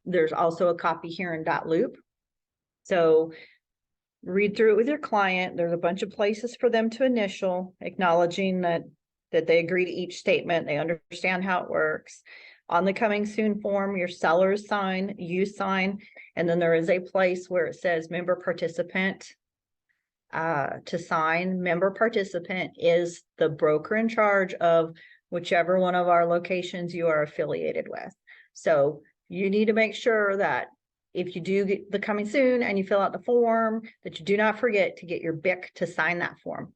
There's also a copy here in .loop. So read through it with your client. There's a bunch of places for them to initial, acknowledging that they agree to each statement. They understand how it works. On the coming soon form, your sellers sign, you sign, and then there is a place where it says member participant to sign. Member participant is the broker in charge of whichever one of our locations you are affiliated with. So you need to make sure that if you do get the coming soon and you fill out the form, that you do not forget to get your BIC to sign that form.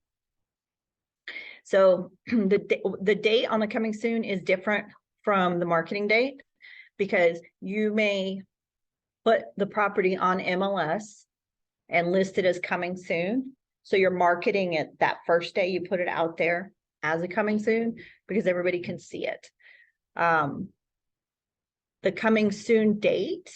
So the date on the coming soon is different from the marketing date because you may put the property on MLS and list it as coming soon. So you're marketing it that first day you put it out there as a coming soon because everybody can see it. The coming soon date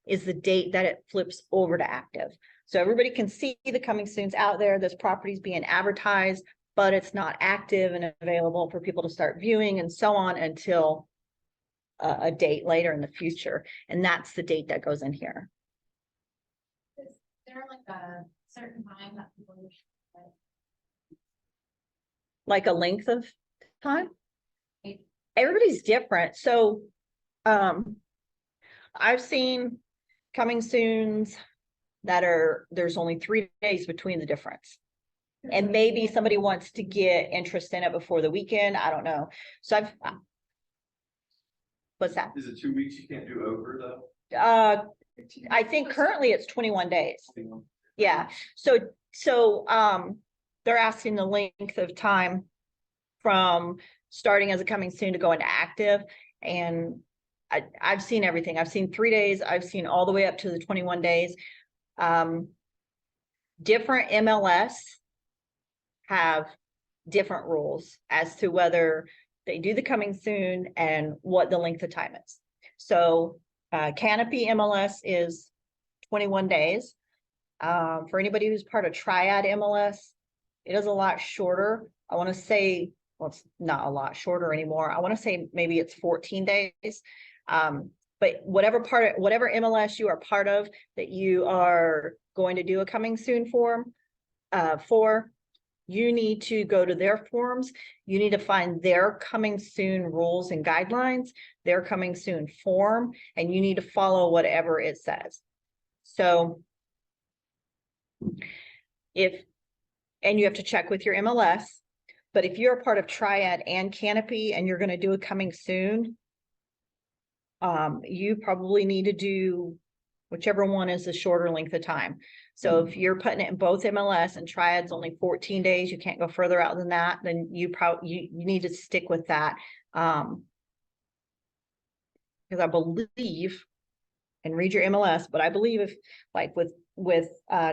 is the date that it flips over to active. So everybody can see the coming soons out there. This property is being advertised, but it's not active and available for people to start viewing and so on until a date later in the future. And that's the date that goes in here. Is there like a certain time that people usually Like a length of time? Everybody's different. So I've seen coming soons that there's only 3 days between the difference. And maybe somebody wants to get interest in it before the weekend. I don't know. So what's that? Is it 2 weeks you can't do over though? I think currently it's 21 days. Yeah. So they're asking the length of time from starting as a coming soon to go into active. And I've seen everything. I've seen 3 days. I've seen all the way up to the 21 days. Different MLS have different rules as to whether they do the coming soon and what the length of time is. So Canopy MLS is 21 days. For anybody who's part of Triad MLS, it is a lot shorter. I want to say, well, it's not a lot shorter anymore. I want to say maybe it's 14 days. But whatever MLS you are part of that you are going to do a coming soon form for, you need to go to their forms. You need to find their coming soon rules and guidelines, their coming soon form, and you need to follow whatever it says. So And you have to check with your MLS, but if you're a part of Triad and Canopy and you're gonna do a coming soon, you probably need to do whichever one is the shorter length of time. So if you're putting it in both MLS and Triad's only 14 days, you can't go further out than that, then you need to stick with that. Because I believe, and read your MLS, but I believe if like with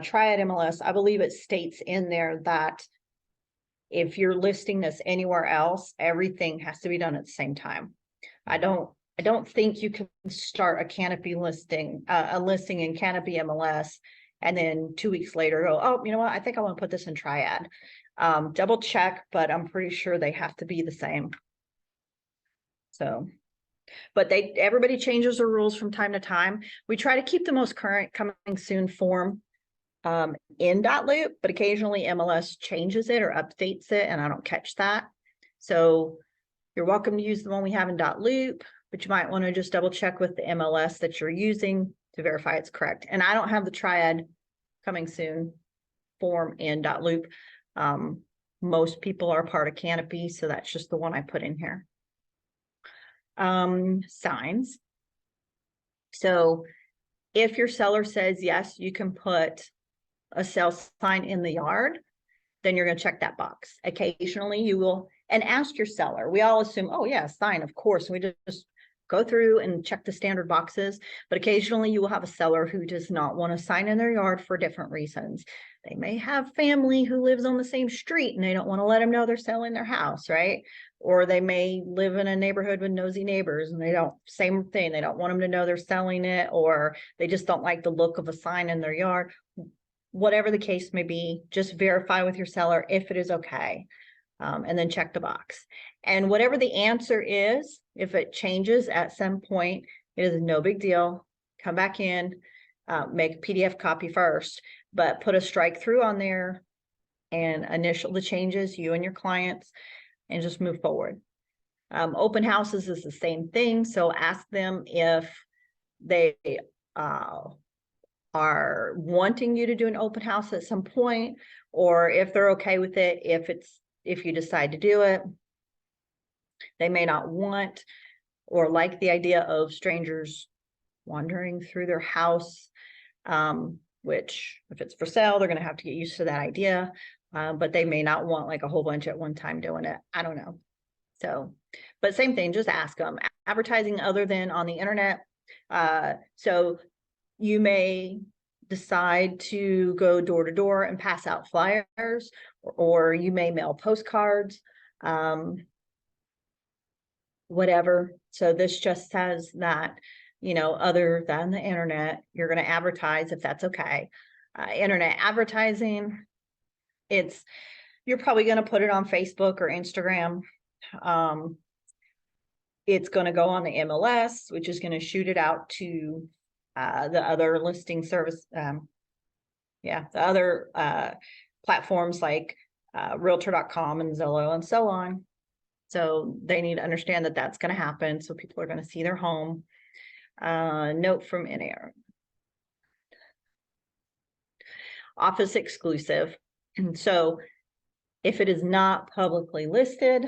Triad MLS, I believe it states in there that if you're listing this anywhere else, everything has to be done at the same time. I don't think you can start a Canopy listing, a listing in Canopy MLS, and then 2 weeks later go, oh, you know what? I think I want to put this in Triad. Double check, but I'm pretty sure they have to be the same. So, but everybody changes their rules from time to time. We try to keep the most current coming soon form in .loop, but occasionally MLS changes it or updates it, and I don't catch that. So you're welcome to use the one we have in .loop, but you might want to just double check with the MLS that you're using to verify it's correct. And I don't have the Triad coming soon form in .loop. Most people are part of Canopy, so that's just the one I put in here. Signs. So if your seller says, yes, you can put a sale sign in the yard, then you're going to check that box. Occasionally you will, and ask your seller. We all assume, oh yeah, sign, of course. We just go through and check the standard boxes, but occasionally you will have a seller who does not want to sign in their yard for different reasons. They may have family who lives on the same street and they don't want to let them know they're selling their house, right? Or they may live in a neighborhood with nosy neighbors and same thing, they don't want them to know they're selling it, or they just don't like the look of a sign in their yard. Whatever the case may be, just verify with your seller if it is okay. And then check the box. And whatever the answer is, if it changes at some point, it is no big deal. Come back in, make a PDF copy first, but put a strike through on there and initial the changes, you and your clients, and just move forward. Open houses is the same thing. So ask them if they are wanting you to do an open house at some point, or if they're okay with it, if you decide to do it. They may not want or like the idea of strangers wandering through their house, which if it's for sale, they're going to have to get used to that idea. But they may not want like a whole bunch at one time doing it. I don't know. So, but same thing, just ask them. Advertising other than on the internet. So you may decide to go door to door and pass out flyers, or you may mail postcards, whatever. So this just says that, you know, other than the internet, you're going to advertise if that's okay. Internet advertising, you're probably going to put it on Facebook or Instagram. It's going to go on the MLS, which is going to shoot it out to the other listing service. The other platforms like realtor.com and Zillow and so on. So they need to understand that that's going to happen. So people are going to see their home. Note from NAR. Office exclusive. And so if it is not publicly listed,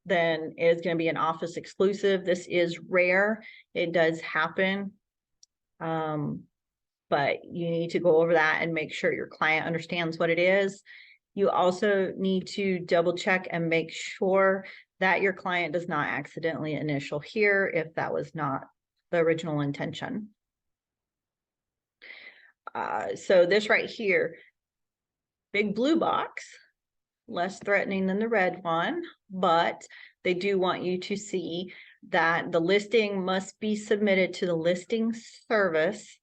then it's going to be an office exclusive. This is rare. It does happen. But you need to go over that and make sure your client understands what it is. You also need to double check and make sure that your client does not accidentally initial here if that was not the original intention. So this right here, big blue box, less threatening than the red one, but they do want you to see that the listing must be submitted to the listing service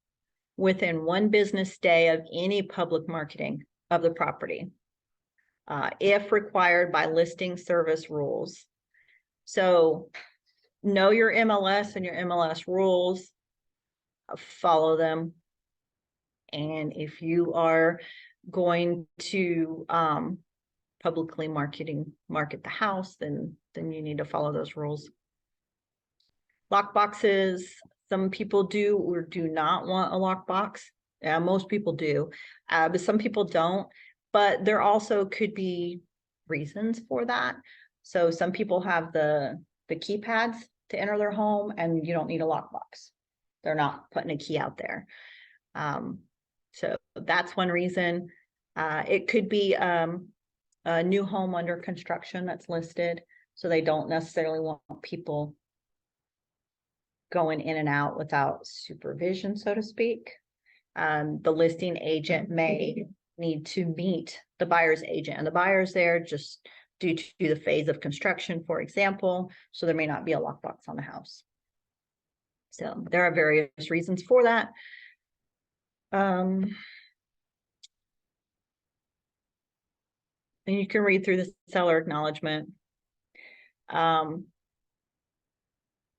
within 1 business day of any public marketing of the property, if required by listing service rules. So know your MLS and your MLS rules, follow them. And if you are going to publicly market the house, then you need to follow those rules. Lock boxes, some people do or do not want a lockbox. Most people do, but some people don't. But there also could be reasons for that. So some people have the keypads to enter their home, and you don't need a lockbox. They're not putting a key out there. So that's one reason. It could be a new home under construction that's listed, so they don't necessarily want people going in and out without supervision, so to speak. The listing agent may need to meet the buyer's agent, and the buyer's there just due to the phase of construction, for example, so there may not be a lockbox on the house. So there are various reasons for that. And you can read through the seller acknowledgement.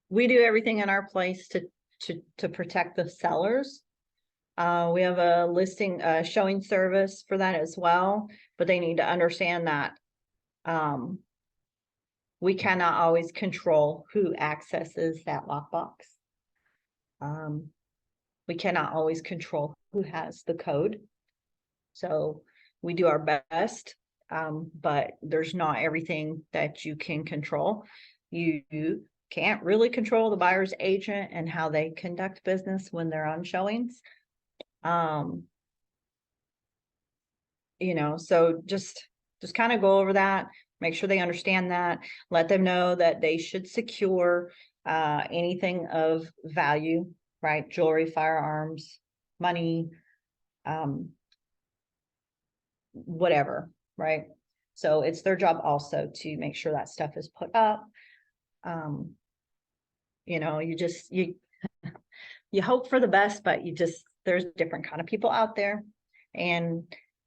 We do everything in our place to protect the sellers. We have a listing, showing service for that as well, but they need to understand that we cannot always control who accesses that lockbox. We cannot always control who has the code. So we do our best, but there's not everything that you can control. You can't really control the buyer's agent and how they conduct business when they're on showings. You know, so just kind of go over that, make sure they understand that, let them know that they should secure anything of value, right? Jewelry, firearms, money, whatever, right? So it's their job also to make sure that stuff is put up. You know, you hope for the best, but there's different kind of people out there, and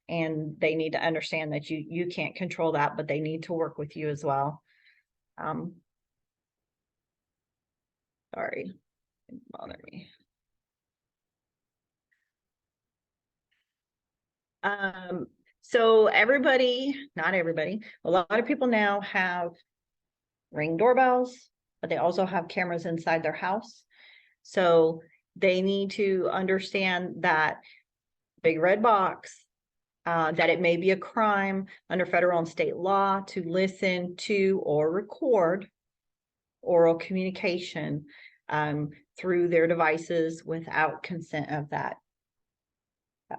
they need to understand that you can't control that, but they need to work with you as well. Sorry, bother me. So everybody, not everybody, a lot of people now have Ring doorbells, but they also have cameras inside their house. So they need to understand that big red box, that it may be a crime under federal and state law to listen to or record oral communication through their devices without consent of that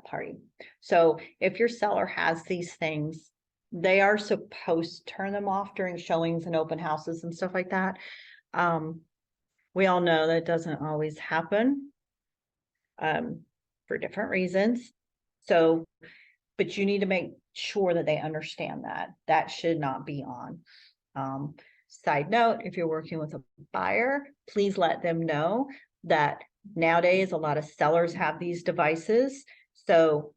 party. So if your seller has these things, they are supposed to turn them off during showings and open houses and stuff like that. We all know that doesn't always happen for different reasons. So, but you need to make sure that they understand that should not be on. Side note, if you're working with a buyer, please let them know that nowadays a lot of sellers have these devices. So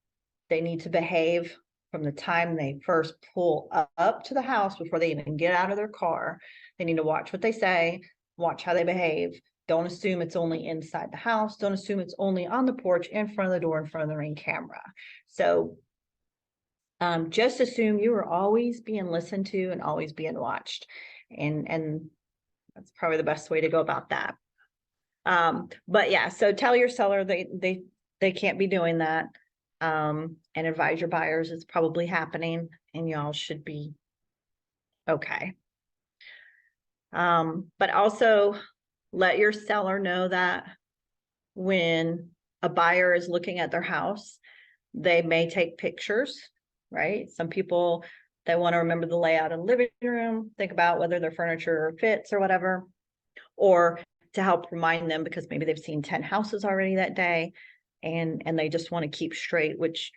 they need to behave from the time they first pull up to the house before they even get out of their car. They need to watch what they say, watch how they behave. Don't assume it's only inside the house. Don't assume it's only on the porch, in front of the door, in front of the Ring camera. So just assume you are always being listened to and always being watched. And that's probably the best way to go about that. But yeah, so tell your seller they can't be doing that. And advise your buyers it's probably happening and y'all should be okay. But also let your seller know that when a buyer is looking at their house, they may take pictures, right? Some people, they want to remember the layout of the living room, think about whether their furniture fits or whatever, or to help remind them because maybe they've seen 10 houses already that day and they just want to keep straight which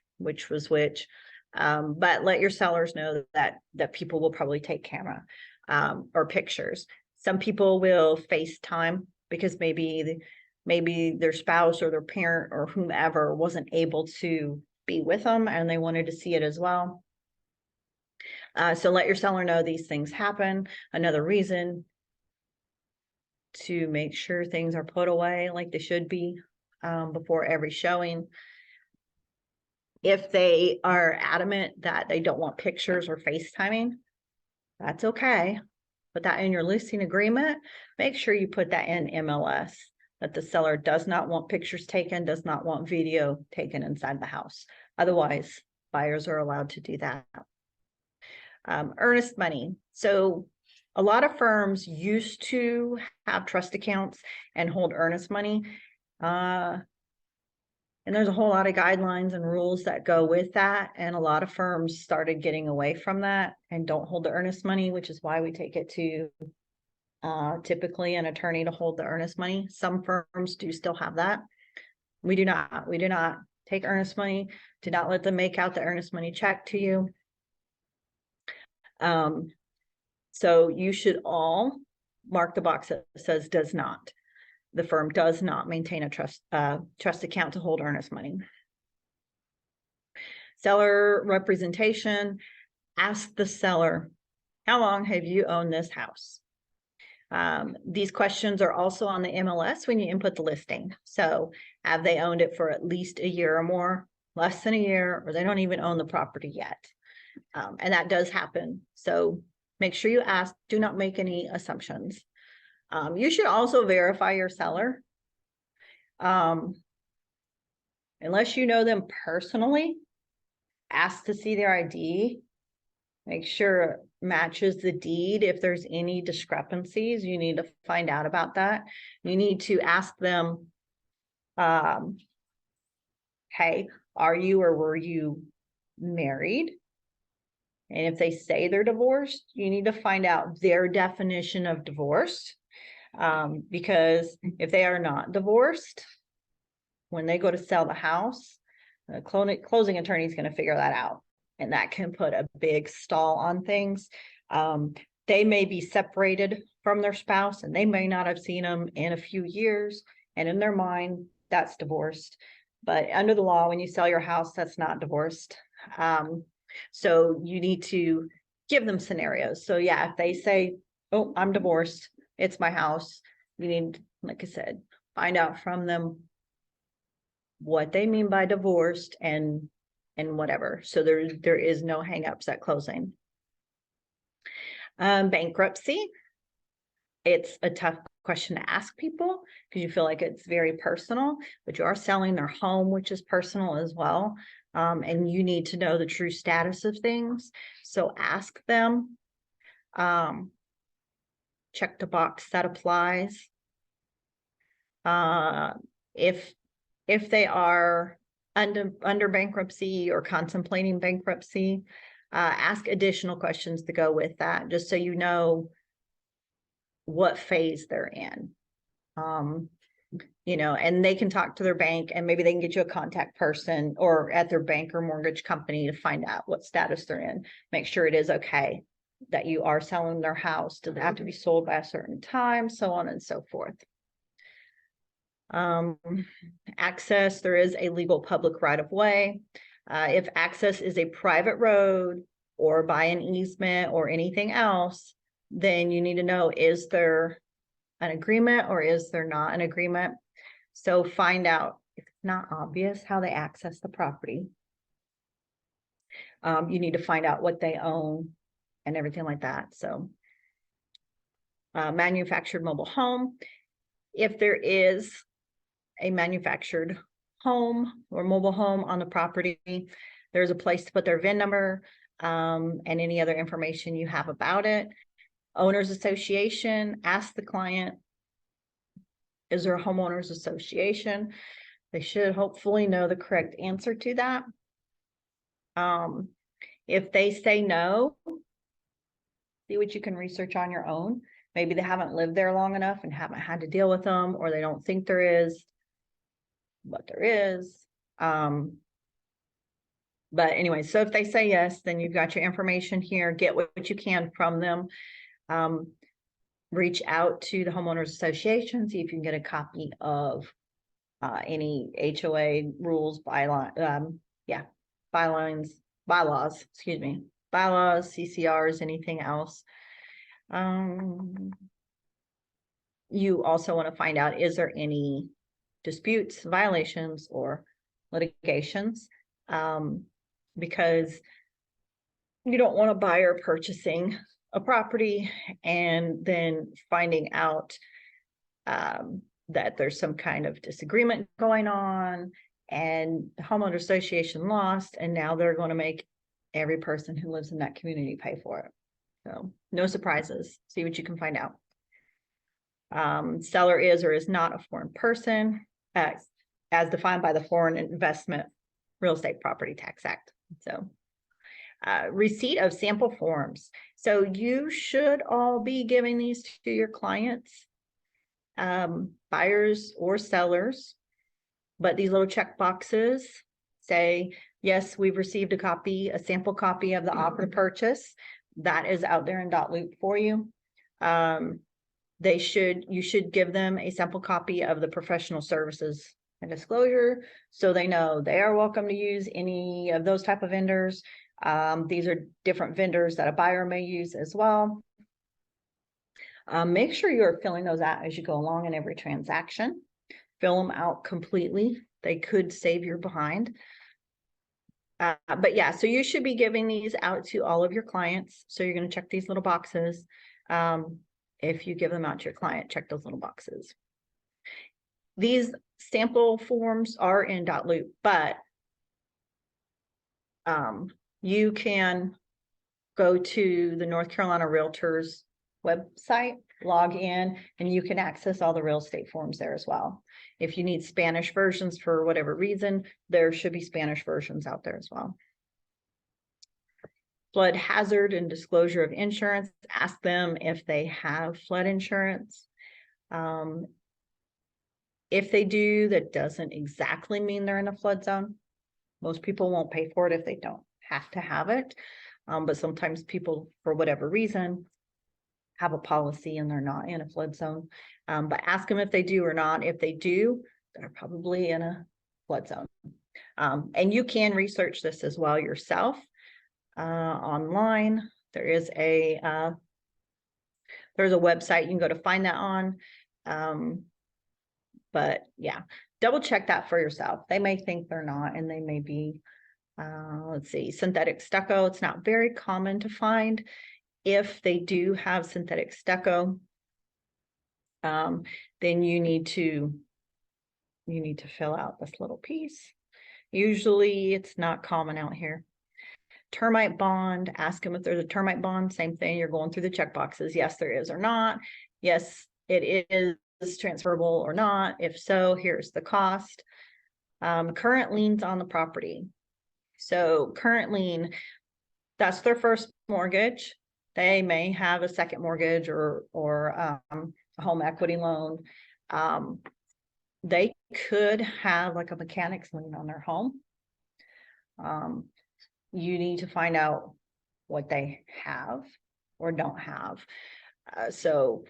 was which. But let your sellers know that people will probably take camera or pictures. Some people will FaceTime because maybe their spouse or their parent or whomever wasn't able to be with them and they wanted to see it as well. So let your seller know these things happen. Another reason to make sure things are put away like they should be before every showing. If they are adamant that they don't want pictures or FaceTiming, that's okay. Put that in your listing agreement. Make sure you put that in MLS that the seller does not want pictures taken, does not want video taken inside the house. Otherwise, buyers are allowed to do that. Earnest money. So a lot of firms used to have trust accounts and hold earnest money. And there's a whole lot of guidelines and rules that go with that. And a lot of firms started getting away from that and don't hold the earnest money, which is why we take it to typically an attorney to hold the earnest money. Some firms do still have that. We do not. We do not take earnest money. Do not let them make out the earnest money check to you. So you should all mark the box that says does not. The firm does not maintain a trust account to hold earnest money. Seller representation. Ask the seller, how long have you owned this house? These questions are also on the MLS when you input the listing. So have they owned it for at least a year or more, less than a year, or they don't even own the property yet? And that does happen. So make sure you ask, do not make any assumptions. You should also verify your seller. Unless you know them personally, ask to see their ID. Make sure it matches the deed. If there's any discrepancies, you need to find out about that. You need to ask them, hey, are you or were you married? And if they say they're divorced, you need to find out their definition of divorced. Because if they are not divorced, when they go to sell the house, the closing attorney is going to figure that out. And that can put a big stall on things. They may be separated from their spouse and they may not have seen them in a few years. And in their mind, that's divorced. But under the law, when you sell your house, that's not divorced. So you need to give them scenarios. So yeah, if they say, oh, I'm divorced, it's my house, you need, like I said, find out from them what they mean by divorced and whatever. So there is no hangups at closing. Bankruptcy. It's a tough question to ask people because you feel like it's very personal, but you are selling their home, which is personal as well. And you need to know the true status of things. So ask them, check the box that applies. If they are under bankruptcy or contemplating bankruptcy, ask additional questions to go with that, just so you know what phase they're in. You know, and they can talk to their bank and maybe they can get you a contact person or at their bank or mortgage company to find out what status they're in. Make sure it is okay that you are selling their house. Does it have to be sold by a certain time? So on and so forth. Access, there is a legal public right of way. If access is a private road or by an easement or anything else, then you need to know, is there an agreement or is there not an agreement? So find out if it's not obvious how they access the property. You need to find out what they own and everything like that. So manufactured mobile home. If there is a manufactured home or mobile home on the property, there's a place to put their VIN number and any other information you have about it. Owners association, ask the client, is there a homeowners association? They should hopefully know the correct answer to that. If they say no, see what you can research on your own. Maybe they haven't lived there long enough and haven't had to deal with them, or they don't think there is, but there is. But anyway, so if they say yes, then you've got your information here. Get what you can from them. Reach out to the homeowners association, see if you can get a copy of any HOA rules, bylaws, CCRs, anything else. You also want to find out, is there any disputes, violations, or litigations? Because you don't want a buyer purchasing a property and then finding out that there's some kind of disagreement going on and the homeowner association lost, and now they're going to make every person who lives in that community pay for it. So no surprises. See what you can find out. Seller is or is not a foreign person, as defined by the Foreign Investment Real Estate Property Tax Act. So receipt of sample forms. So you should all be giving these to your clients, buyers or sellers. But these little check boxes say, yes, we've received a sample copy of the offer to purchase. That is out there in .loop for you. You should give them a sample copy of the professional services and disclosure, so they know they are welcome to use any of those type of vendors. These are different vendors that a buyer may use as well. Make sure you're filling those out as you go along in every transaction. Fill them out completely. They could save your behind. But yeah, so you should be giving these out to all of your clients. So you're going to check these little boxes. If you give them out to your client, check those little boxes. These sample forms are in .loop, but you can go to the North Carolina Realtors website, log in, and you can access all the real estate forms there as well. If you need Spanish versions for whatever reason, there should be Spanish versions out there as well. Flood hazard and disclosure of insurance. Ask them if they have flood insurance. If they do, that doesn't exactly mean they're in a flood zone. Most people won't pay for it if they don't have to have it. But sometimes people, for whatever reason, have a policy and they're not in a flood zone. But ask them if they do or not. If they do, they're probably in a flood zone. And you can research this as well yourself online. There's a website you can go to find that on. But yeah, double check that for yourself. They may think they're not, and they may be, let's see, synthetic stucco. It's not very common to find. If they do have synthetic stucco, then you need to fill out this little piece. Usually it's not common out here. Termite bond, ask them if there's a termite bond. Same thing, you're going through the check boxes. Yes, there is or not. Yes, it is transferable or not. If so, here's the cost. Current liens on the property. So current lien, that's their first mortgage. They may have a second mortgage or a home equity loan. They could have like a mechanic's lien on their home. You need to find out what they have or don't have. So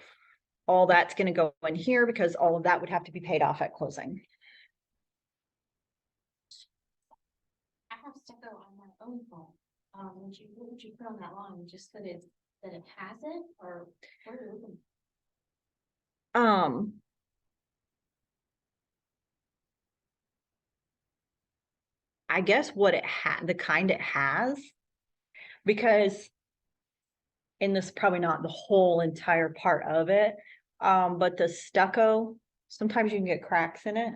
all that's going to go in here because all of that would have to be paid off at closing. I have stucco on my own phone. What would you put on that line? Just that it has it, or what are you looking? I guess what it had, the kind it has, because, and this is probably not the whole entire part of it, but the stucco, sometimes you can get cracks in it.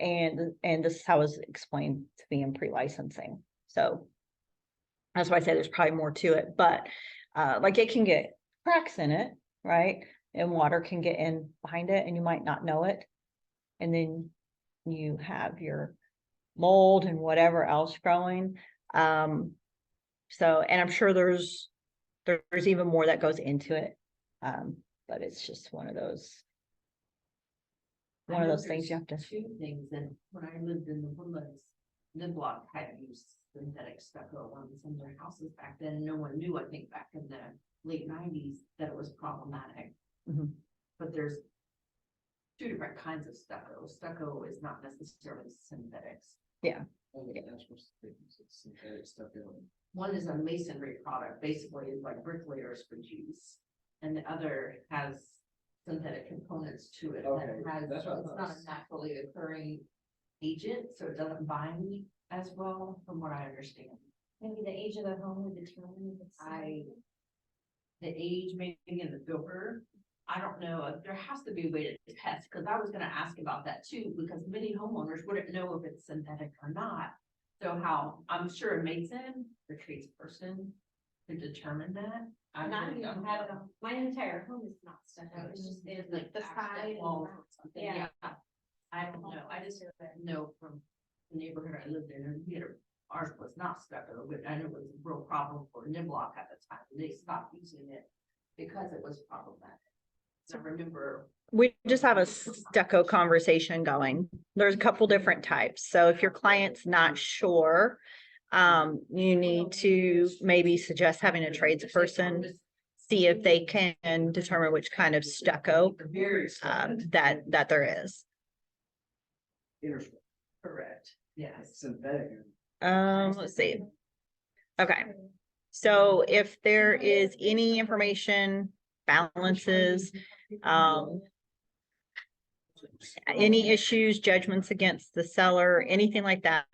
And this is how it was explained to me in pre-licensing. So that's why I say there's probably more to it, but like it can get cracks in it, right? And water can get in behind it and you might not know it. And then you have your mold and whatever else growing. So, and I'm sure there's even more that goes into it. But it's just one of those things you have to. Two things, and when I lived in the Woodlands, Niblock had used synthetic stucco on some of their houses back then. No one knew, I think, back in the late 90s that it was problematic. Mhm. But there's two different kinds of stucco. Stucco is not necessarily synthetics. Yeah. Synthetic stucco. One is a masonry product, basically is like bricklayers would use, and the other has synthetic components to it. Okay, That has, that's what I it's thought. not a naturally occurring agent, so it doesn't bind as well, from what I understand. Maybe the age of the home would determine if it's. The age maybe in the filter, I don't know, there has to be a way to test, because I was gonna ask about that too, because many homeowners wouldn't know if it's synthetic or not. So how, I'm sure Mason, the tradesperson, could determine that. I And I really don't don't have, know. my entire home is not stucco, it's just there's like the side. Walls or something, Yeah. yeah. I don't know, I just know from the neighborhood I lived in, and ours was not stucco, but I know it was a real problem for Niblock at the time, and they stopped using it because it was problematic. So I remember. We just have a stucco conversation going. There's a couple different types. So if your client's not sure, you need to maybe suggest having a tradesperson see if they can determine which kind of stucco that there is. Correct, yes. Synthetic. Let's see. Okay. So if there is any information, balances, any issues, judgments against the seller, anything like that,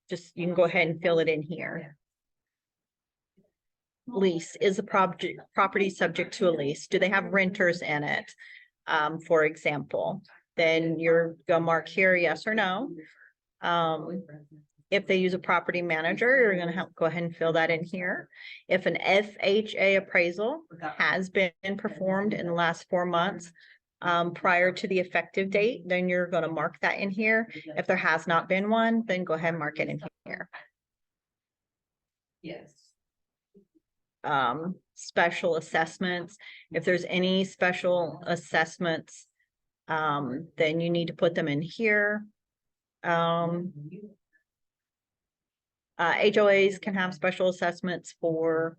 just you can go ahead and fill it in here. Lease, is the property subject to a lease? Do they have renters in it? For example, then you're gonna mark here yes or no. If they use a property manager, you're gonna have go ahead and fill that in here. If an FHA appraisal has been performed in the last 4 months prior to the effective date, then you're gonna mark that in here. If there has not been one, then go ahead and mark it in here. Yes. Special assessments, if there's any special assessments, then you need to put them in here. HOAs can have special assessments for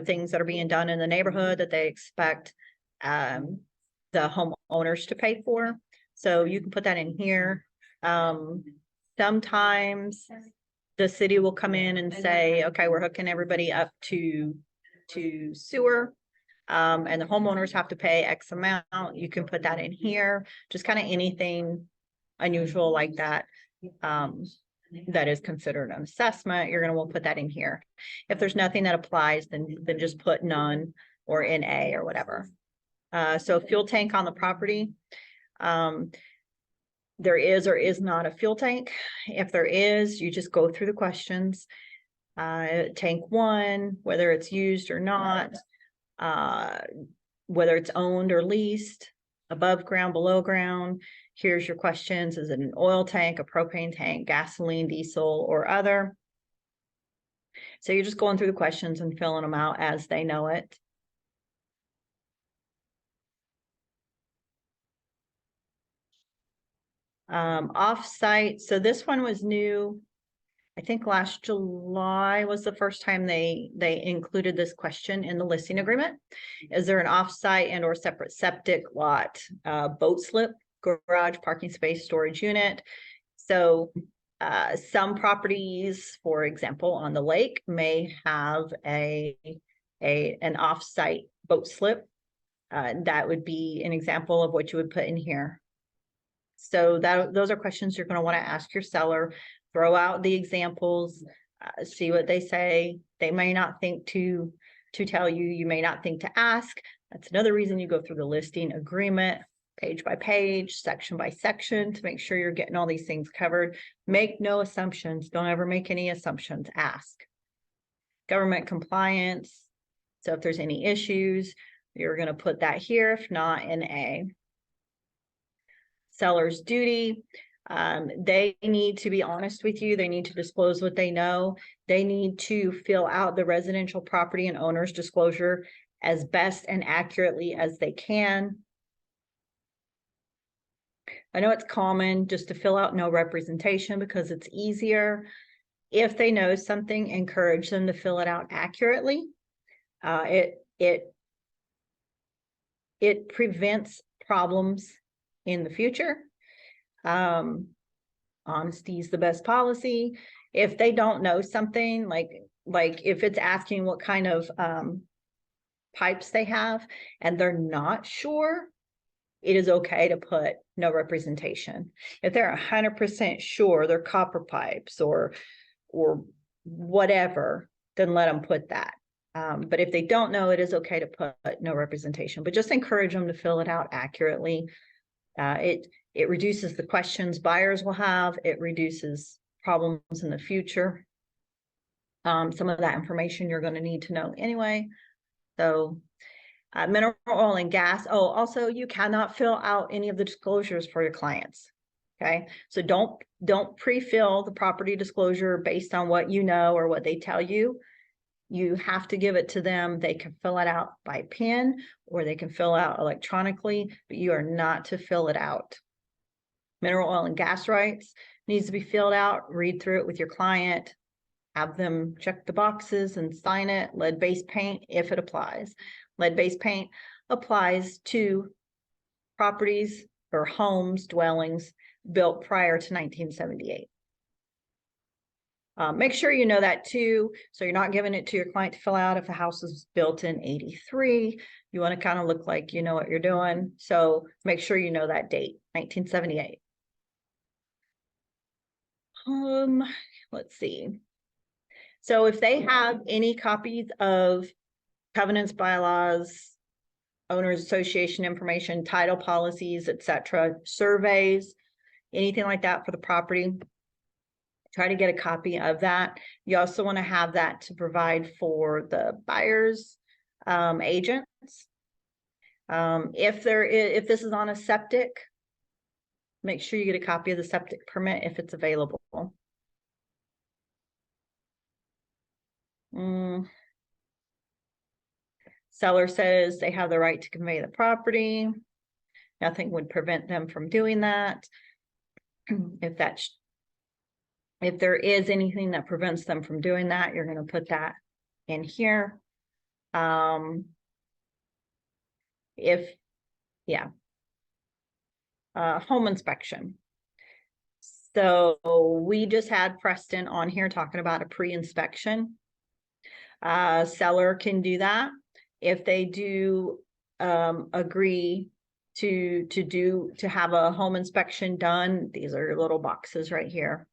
things that are being done in the neighborhood that they expect the homeowners to pay for. So you can put that in here. Sometimes the city will come in and say, okay, we're hooking everybody up to sewer. And the homeowners have to pay X amount. You can put that in here, just kind of anything unusual like that. That is considered an assessment, we'll put that in here. If there's nothing that applies, then just put none or NA or whatever. So fuel tank on the property. There is or is not a fuel tank. If there is, you just go through the questions. Tank 1, whether it's used or not, whether it's owned or leased, above ground, below ground. Here's your questions. Is it an oil tank, a propane tank, gasoline, diesel, or other? So you're just going through the questions and filling them out as they know it. Off-site. So this one was new. I think last July was the first time they included this question in the listing agreement. Is there an off-site and or separate septic lot, boat slip, garage, parking space, storage unit? So some properties, for example, on the lake may have an off-site boat slip. That would be an example of what you would put in here. So those are questions you're going to want to ask your seller. Throw out the examples, see what they say. They may not think to tell you, you may not think to ask. That's another reason you go through the listing agreement, page by page, section by section, to make sure you're getting all these things covered. Make no assumptions. Don't ever make any assumptions. Ask. Government compliance. So if there's any issues, you're going to put that here, if not in A. Seller's duty. They need to be honest with you. They need to disclose what they know. They need to fill out the residential property and owner's disclosure as best and accurately as they can. I know it's common just to fill out no representation because it's easier. If they know something, encourage them to fill it out accurately. It prevents problems in the future. Honesty is the best policy. If they don't know something, like if it's asking what kind of pipes they have and they're not sure, it is okay to put no representation. If they're 100% sure they're copper pipes or whatever, then let them put that. But if they don't know, it is okay to put no representation, but just encourage them to fill it out accurately. It reduces the questions buyers will have. It reduces problems in the future. Some of that information you're going to need to know anyway. So mineral oil and gas. Oh, also you cannot fill out any of the disclosures for your clients. Okay, so don't pre-fill the property disclosure based on what you know or what they tell you. You have to give it to them. They can fill it out by pen or they can fill out electronically, but you are not to fill it out. Mineral oil and gas rights needs to be filled out. Read through it with your client. Have them check the boxes and sign it. Lead-based paint, if it applies. Lead-based paint applies to properties or homes, dwellings built prior to 1978. Make sure you know that too, so you're not giving it to your client to fill out if the house was built in 83. You want to kind of look like you know what you're doing, so make sure you know that date, 1978. Let's see. So if they have any copies of covenants, bylaws, owners association information, title policies, etc., surveys, anything like that for the property, try to get a copy of that. You also want to have that to provide for the buyer's agents. If this is on a septic, make sure you get a copy of the septic permit if it's available. Seller says they have the right to convey the property. Nothing would prevent them from doing that. If there is anything that prevents them from doing that, you're going to put that in here. Home inspection. So we just had Preston on here talking about a pre-inspection. Seller can do that if they do agree to have a home inspection done. These are your little boxes right here.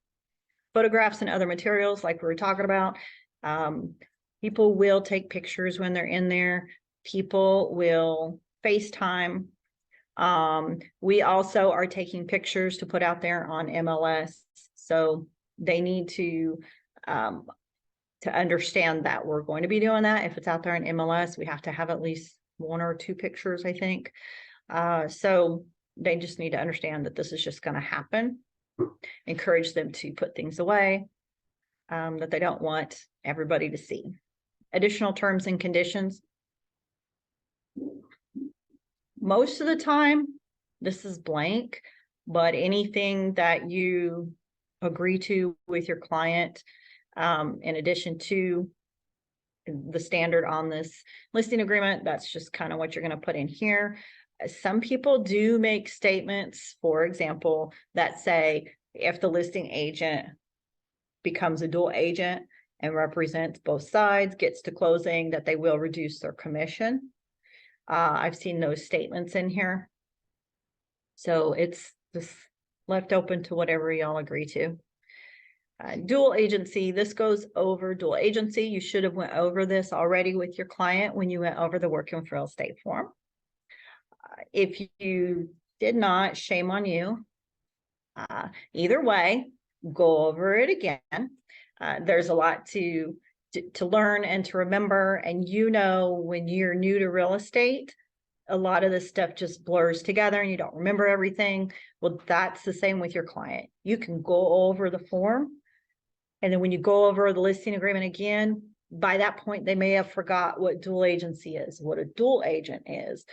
Photographs and other materials like we were talking about. People will take pictures when they're in there. People will FaceTime. We also are taking pictures to put out there on MLS. So they need to understand that we're going to be doing that. If it's out there in MLS, we have to have at least 1 or 2 pictures, I think. So they just need to understand that this is just going to happen. Encourage them to put things away that they don't want everybody to see. Additional terms and conditions. Most of the time, this is blank, but anything that you agree to with your client, in addition to the standard on this listing agreement, that's just kind of what you're going to put in here. Some people do make statements, for example, that say if the listing agent becomes a dual agent and represents both sides, gets to closing, that they will reduce their commission. I've seen those statements in here. So it's just left open to whatever y'all agree to. Dual agency, this goes over dual agency. You should have went over this already with your client when you went over the working with real estate form. If you did not, shame on you. Either way, go over it again. There's a lot to learn and to remember. And when you're new to real estate, a lot of this stuff just blurs together and you don't remember everything. Well, that's the same with your client. You can go over the form. And then when you go over the listing agreement again, by that point, they may have forgot what dual agency is, what a dual agent is,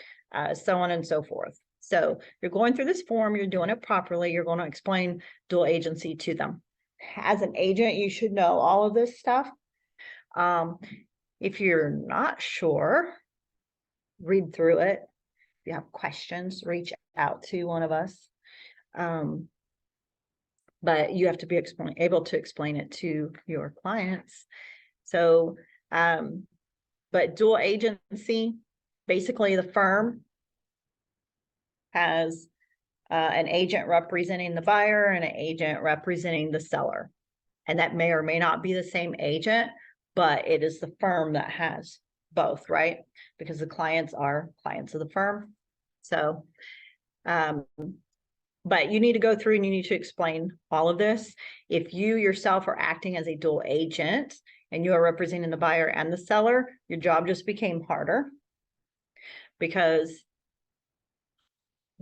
so on and so forth. So you're going through this form, you're doing it properly. You're going to explain dual agency to them. As an agent, you should know all of this stuff. If you're not sure, read through it. If you have questions, reach out to one of us. But you have to be able to explain it to your clients. So, but dual agency, basically the firm has an agent representing the buyer and an agent representing the seller. And that may or may not be the same agent, but it is the firm that has both, right? Because the clients are clients of the firm. So, but you need to go through and you need to explain all of this. If you yourself are acting as a dual agent and you are representing the buyer and the seller, your job just became harder because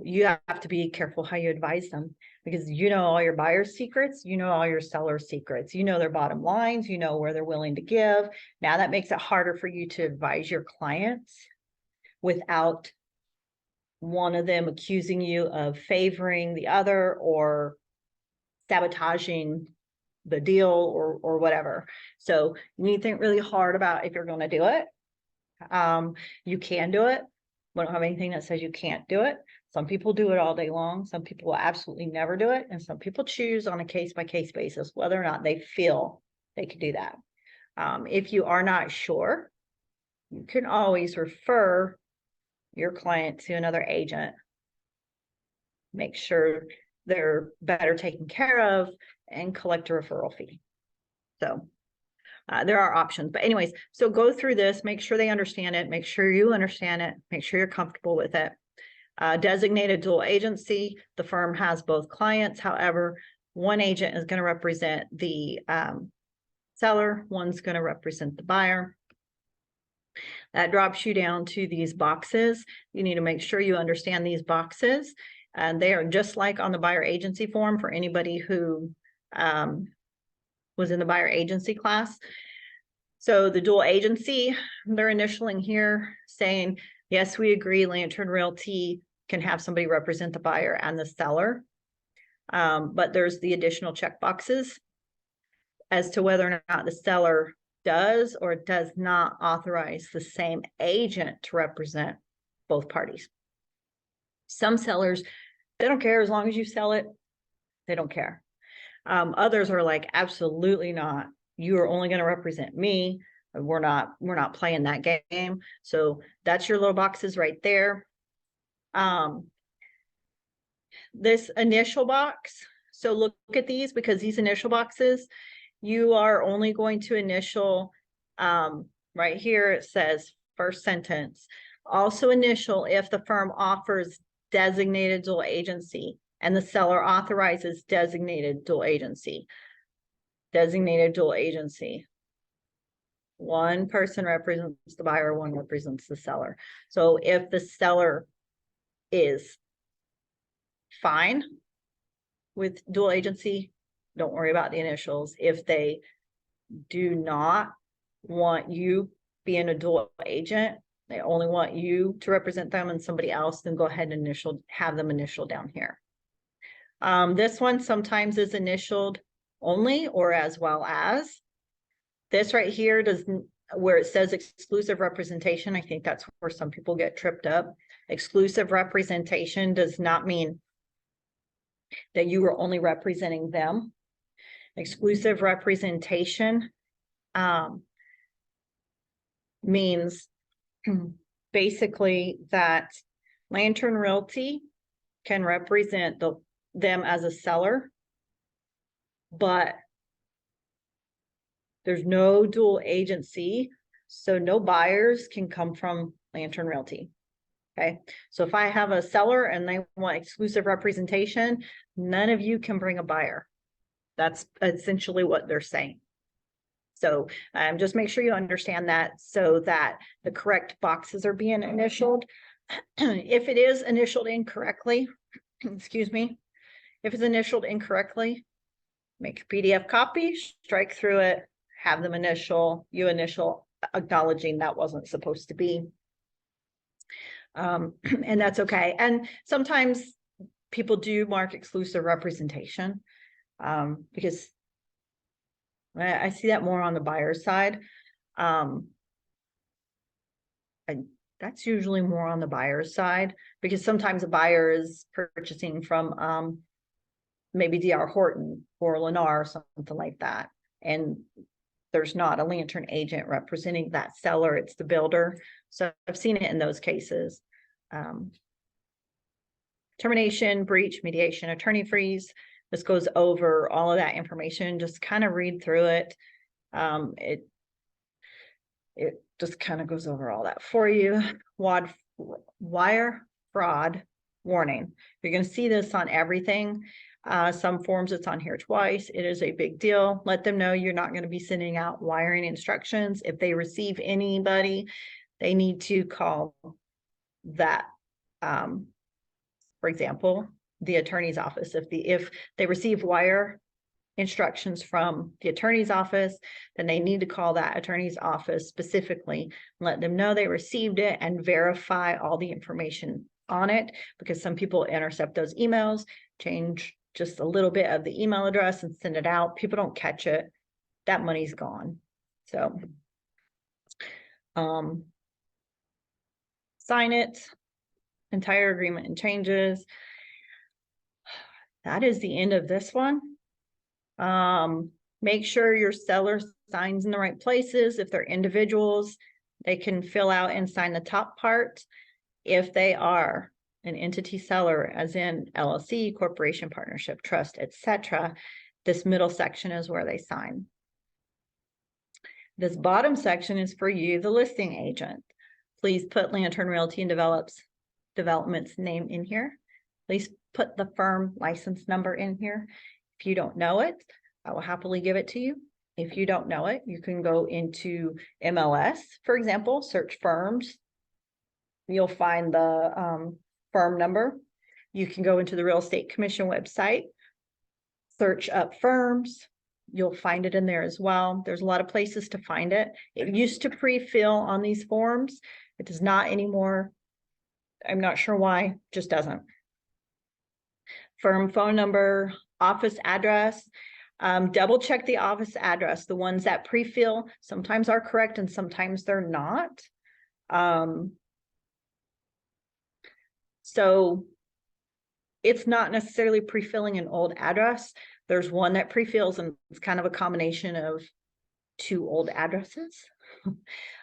you have to be careful how you advise them, because you know all your buyer's secrets, you know all your seller's secrets, you know their bottom lines, you know where they're willing to give. Now that makes it harder for you to advise your clients without one of them accusing you of favoring the other or sabotaging the deal or whatever. So you need to think really hard about if you're going to do it. You can do it. We don't have anything that says you can't do it. Some people do it all day long. Some people will absolutely never do it. And some people choose on a case-by-case basis whether or not they feel they could do that. If you are not sure, you can always refer your client to another agent. Make sure they're better taken care of and collect a referral fee. So there are options, but anyways, so go through this, make sure they understand it, make sure you understand it, make sure you're comfortable with it. Designated dual agency, the firm has both clients. However, one agent is going to represent the seller, one's going to represent the buyer. That drops you down to these boxes. You need to make sure you understand these boxes. And they are just like on the buyer agency form for anybody who was in the buyer agency class. So the dual agency, they're initialing here saying, yes, we agree Lantern Realty can have somebody represent the buyer and the seller. But there's the additional check boxes as to whether or not the seller does or does not authorize the same agent to represent both parties. Some sellers, they don't care as long as you sell it, they don't care. Others are like, absolutely not. You are only going to represent me. We're not playing that game. So that's your little boxes right there. This initial box. So look at these, because these initial boxes, you are only going to initial, right here, it says first sentence, also initial if the firm offers designated dual agency and the seller authorizes designated dual agency. Designated dual agency. One person represents the buyer, one represents the seller. So if the seller is fine with dual agency, don't worry about the initials. If they do not want you being a dual agent, they only want you to represent them and somebody else, then go ahead and have them initial down here. This one sometimes is initialed only or as well as. This right here doesn't, where it says exclusive representation, I think that's where some people get tripped up. Exclusive representation does not mean that you are only representing them. Exclusive representation means basically that Lantern Realty can represent them as a seller, but there's no dual agency, so no buyers can come from Lantern Realty. Okay, so if I have a seller and they want exclusive representation, none of you can bring a buyer. That's essentially what they're saying. So just make sure you understand that so that the correct boxes are being initialed. If it is initialed incorrectly, excuse me, if it's initialed incorrectly, make a PDF copy, strike through it, have them initial, you initial, acknowledging that wasn't supposed to be. And that's okay. And sometimes people do mark exclusive representation because I see that more on the buyer's side. And that's usually more on the buyer's side because sometimes a buyer is purchasing from maybe D.R. Horton or Lennar or something like that. And there's not a Lantern agent representing that seller, it's the builder. So I've seen it in those cases. Termination, breach, mediation, attorney fees. This goes over all of that information. Just kind of read through it. it just kind of goes over all that for you. Wire fraud warning. You're going to see this on everything. Some forms it's on here twice. It is a big deal. Let them know you're not going to be sending out wiring instructions. If they receive anybody, they need to call that. For example, the attorney's office. If they receive wire instructions from the attorney's office, then they need to call that attorney's office specifically, let them know they received it and verify all the information on it, because some people intercept those emails, change just a little bit of the email address and send it out. People don't catch it. That money's gone. So sign it, entire agreement and changes. That is the end of this one. Make sure your seller signs in the right places. If they're individuals, they can fill out and sign the top part. If they are an entity seller, as in LLC, corporation, partnership, trust, etc., this middle section is where they sign. This bottom section is for you, the listing agent. Please put Lantern Realty and Development's name in here. Please put the firm license number in here. If you don't know it, I will happily give it to you. If you don't know it, you can go into MLS, for example, search firms. You'll find the firm number. You can go into the Real Estate Commission website, search up firms. You'll find it in there as well. There's a lot of places to find it. It used to pre-fill on these forms. It does not anymore. I'm not sure why, just doesn't. Firm phone number, office address. Double check the office address. The ones that pre-fill sometimes are correct and sometimes they're not. So it's not necessarily pre-filling an old address. There's one that pre-fills and it's kind of a combination of two old addresses.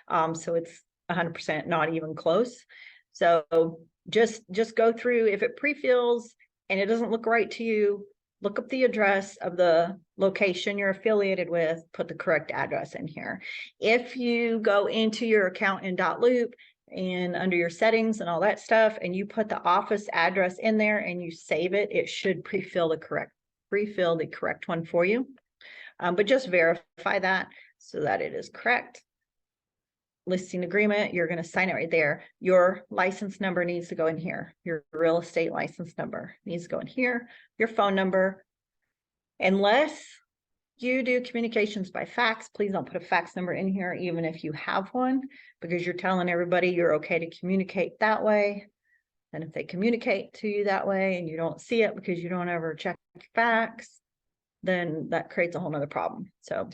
So it's 100% not even close. So just go through. If it pre-fills and it doesn't look right to you, look up the address of the location you're affiliated with, put the correct address in here. If you go into your account in .loop and under your settings and all that stuff, and you put the office address in there and you save it, it should pre-fill the correct one for you. But just verify that so that it is correct. Listing agreement, you're going to sign it right there. Your license number needs to go in here. Your real estate license number needs to go in here. Your phone number. Unless you do communications by fax, please don't put a fax number in here, even if you have one, because you're telling everybody you're okay to communicate that way. And if they communicate to you that way and you don't see it because you don't ever check your fax, then that creates a whole nother problem. So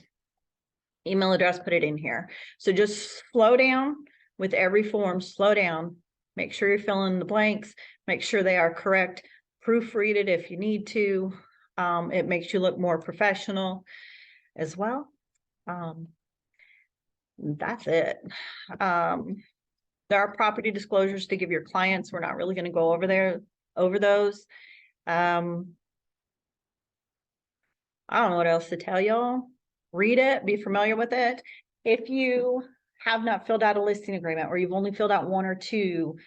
email address, put it in here. So just slow down with every form, slow down, make sure you're filling in the blanks, make sure they are correct, proofread it if you need to. It makes you look more professional as well. That's it. There are property disclosures to give your clients. We're not really going to go over those. I don't know what else to tell y'all. Read it, be familiar with it. If you have not filled out a listing agreement or you've only filled out one or two,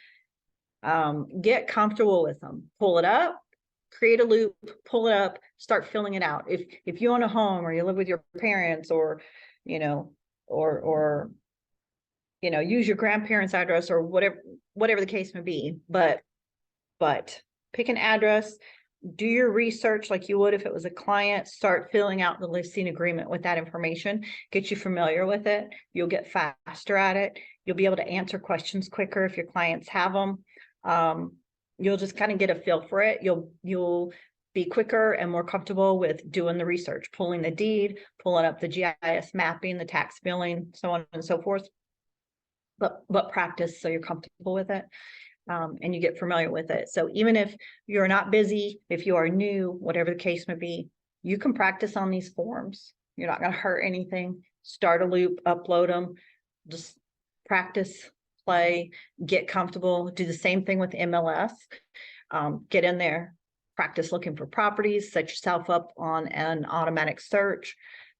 get comfortable with them. Pull it up, create a loop, pull it up, start filling it out. If you own a home or you live with your parents or, or use your grandparents' address or whatever the case may be, but pick an address, do your research like you would if it was a client, start filling out the listing agreement with that information, get you familiar with it. You'll get faster at it. You'll be able to answer questions quicker if your clients have them. You'll just kind of get a feel for it. You'll be quicker and more comfortable with doing the research, pulling the deed, pulling up the GIS mapping, the tax billing, so on and so forth. But practice so you're comfortable with it. And you get familiar with it. So even if you're not busy, if you are new, whatever the case may be, you can practice on these forms. You're not going to hurt anything. Start a loop, upload them, just practice, play, get comfortable. Do the same thing with MLS. Get in there, practice looking for properties, set yourself up on an automatic search,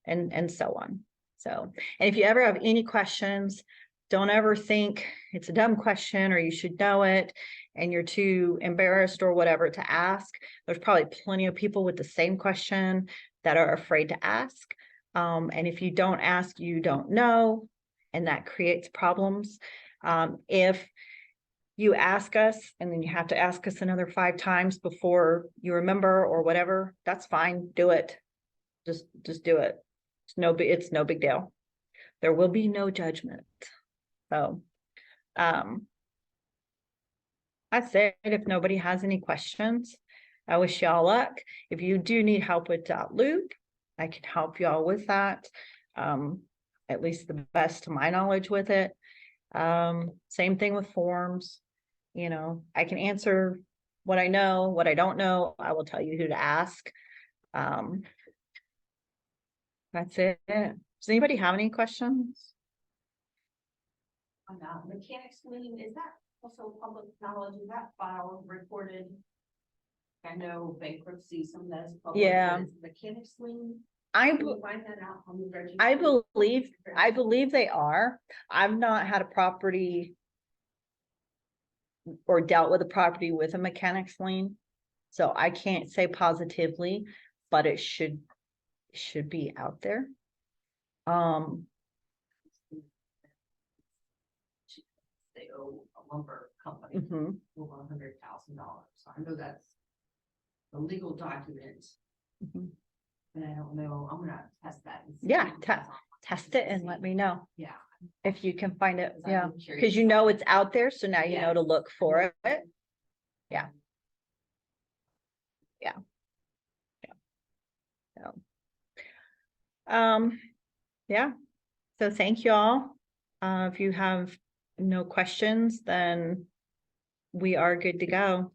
and so on. So, and if you ever have any questions, don't ever think it's a dumb question or you should know it and you're too embarrassed or whatever to ask. There's probably plenty of people with the same question that are afraid to ask. And if you don't ask, you don't know, and that creates problems. If you ask us and then you have to ask us another 5 times before you remember or whatever, that's fine. Do it. Just do it. It's no big deal. There will be no judgment. So, that's it. If nobody has any questions, I wish y'all luck. If you do need help with .loop, I can help y'all with that. At least the best to my knowledge with it. Same thing with forms. You know, I can answer what I know, what I don't know. I will tell you who to ask. That's it. Does anybody have any questions? On mechanics lien, is that also public knowledge? Is that file recorded? I know bankruptcy, some of that is public. Yeah. But is mechanics lien, I can you find that out on the registry? I believe they are. I've not had a property or dealt with a property with a mechanics lien. So I can't say positively, but it should be out there. They owe a lumber company Mhm. over $100,000. So I know that's a legal document. Mhm. And I don't know, I'm gonna test that. And see Yeah, if that's on- Test it and let me know Yeah. if you can find it. 'Cause I'm Yeah, curious because you know about it's out there, so now you know Yeah. to look for it. Yeah. So, yeah. So thank you all. If you have no questions, then we are good to go.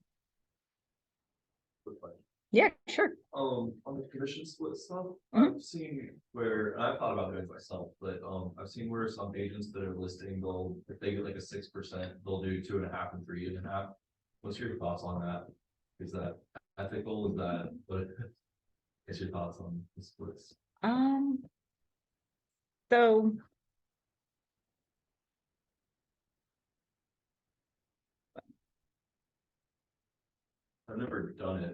Quick question. Yeah, sure. On the commission split stuff, Mhm. I've seen where, and I've thought about doing it myself, but, I've seen where some agents that are listing, if they get like a 6%, they'll do 2.5 and 3.5. What's your thoughts on that? Is that ethical? Is that, what is your thoughts on the splits? So I've never done it.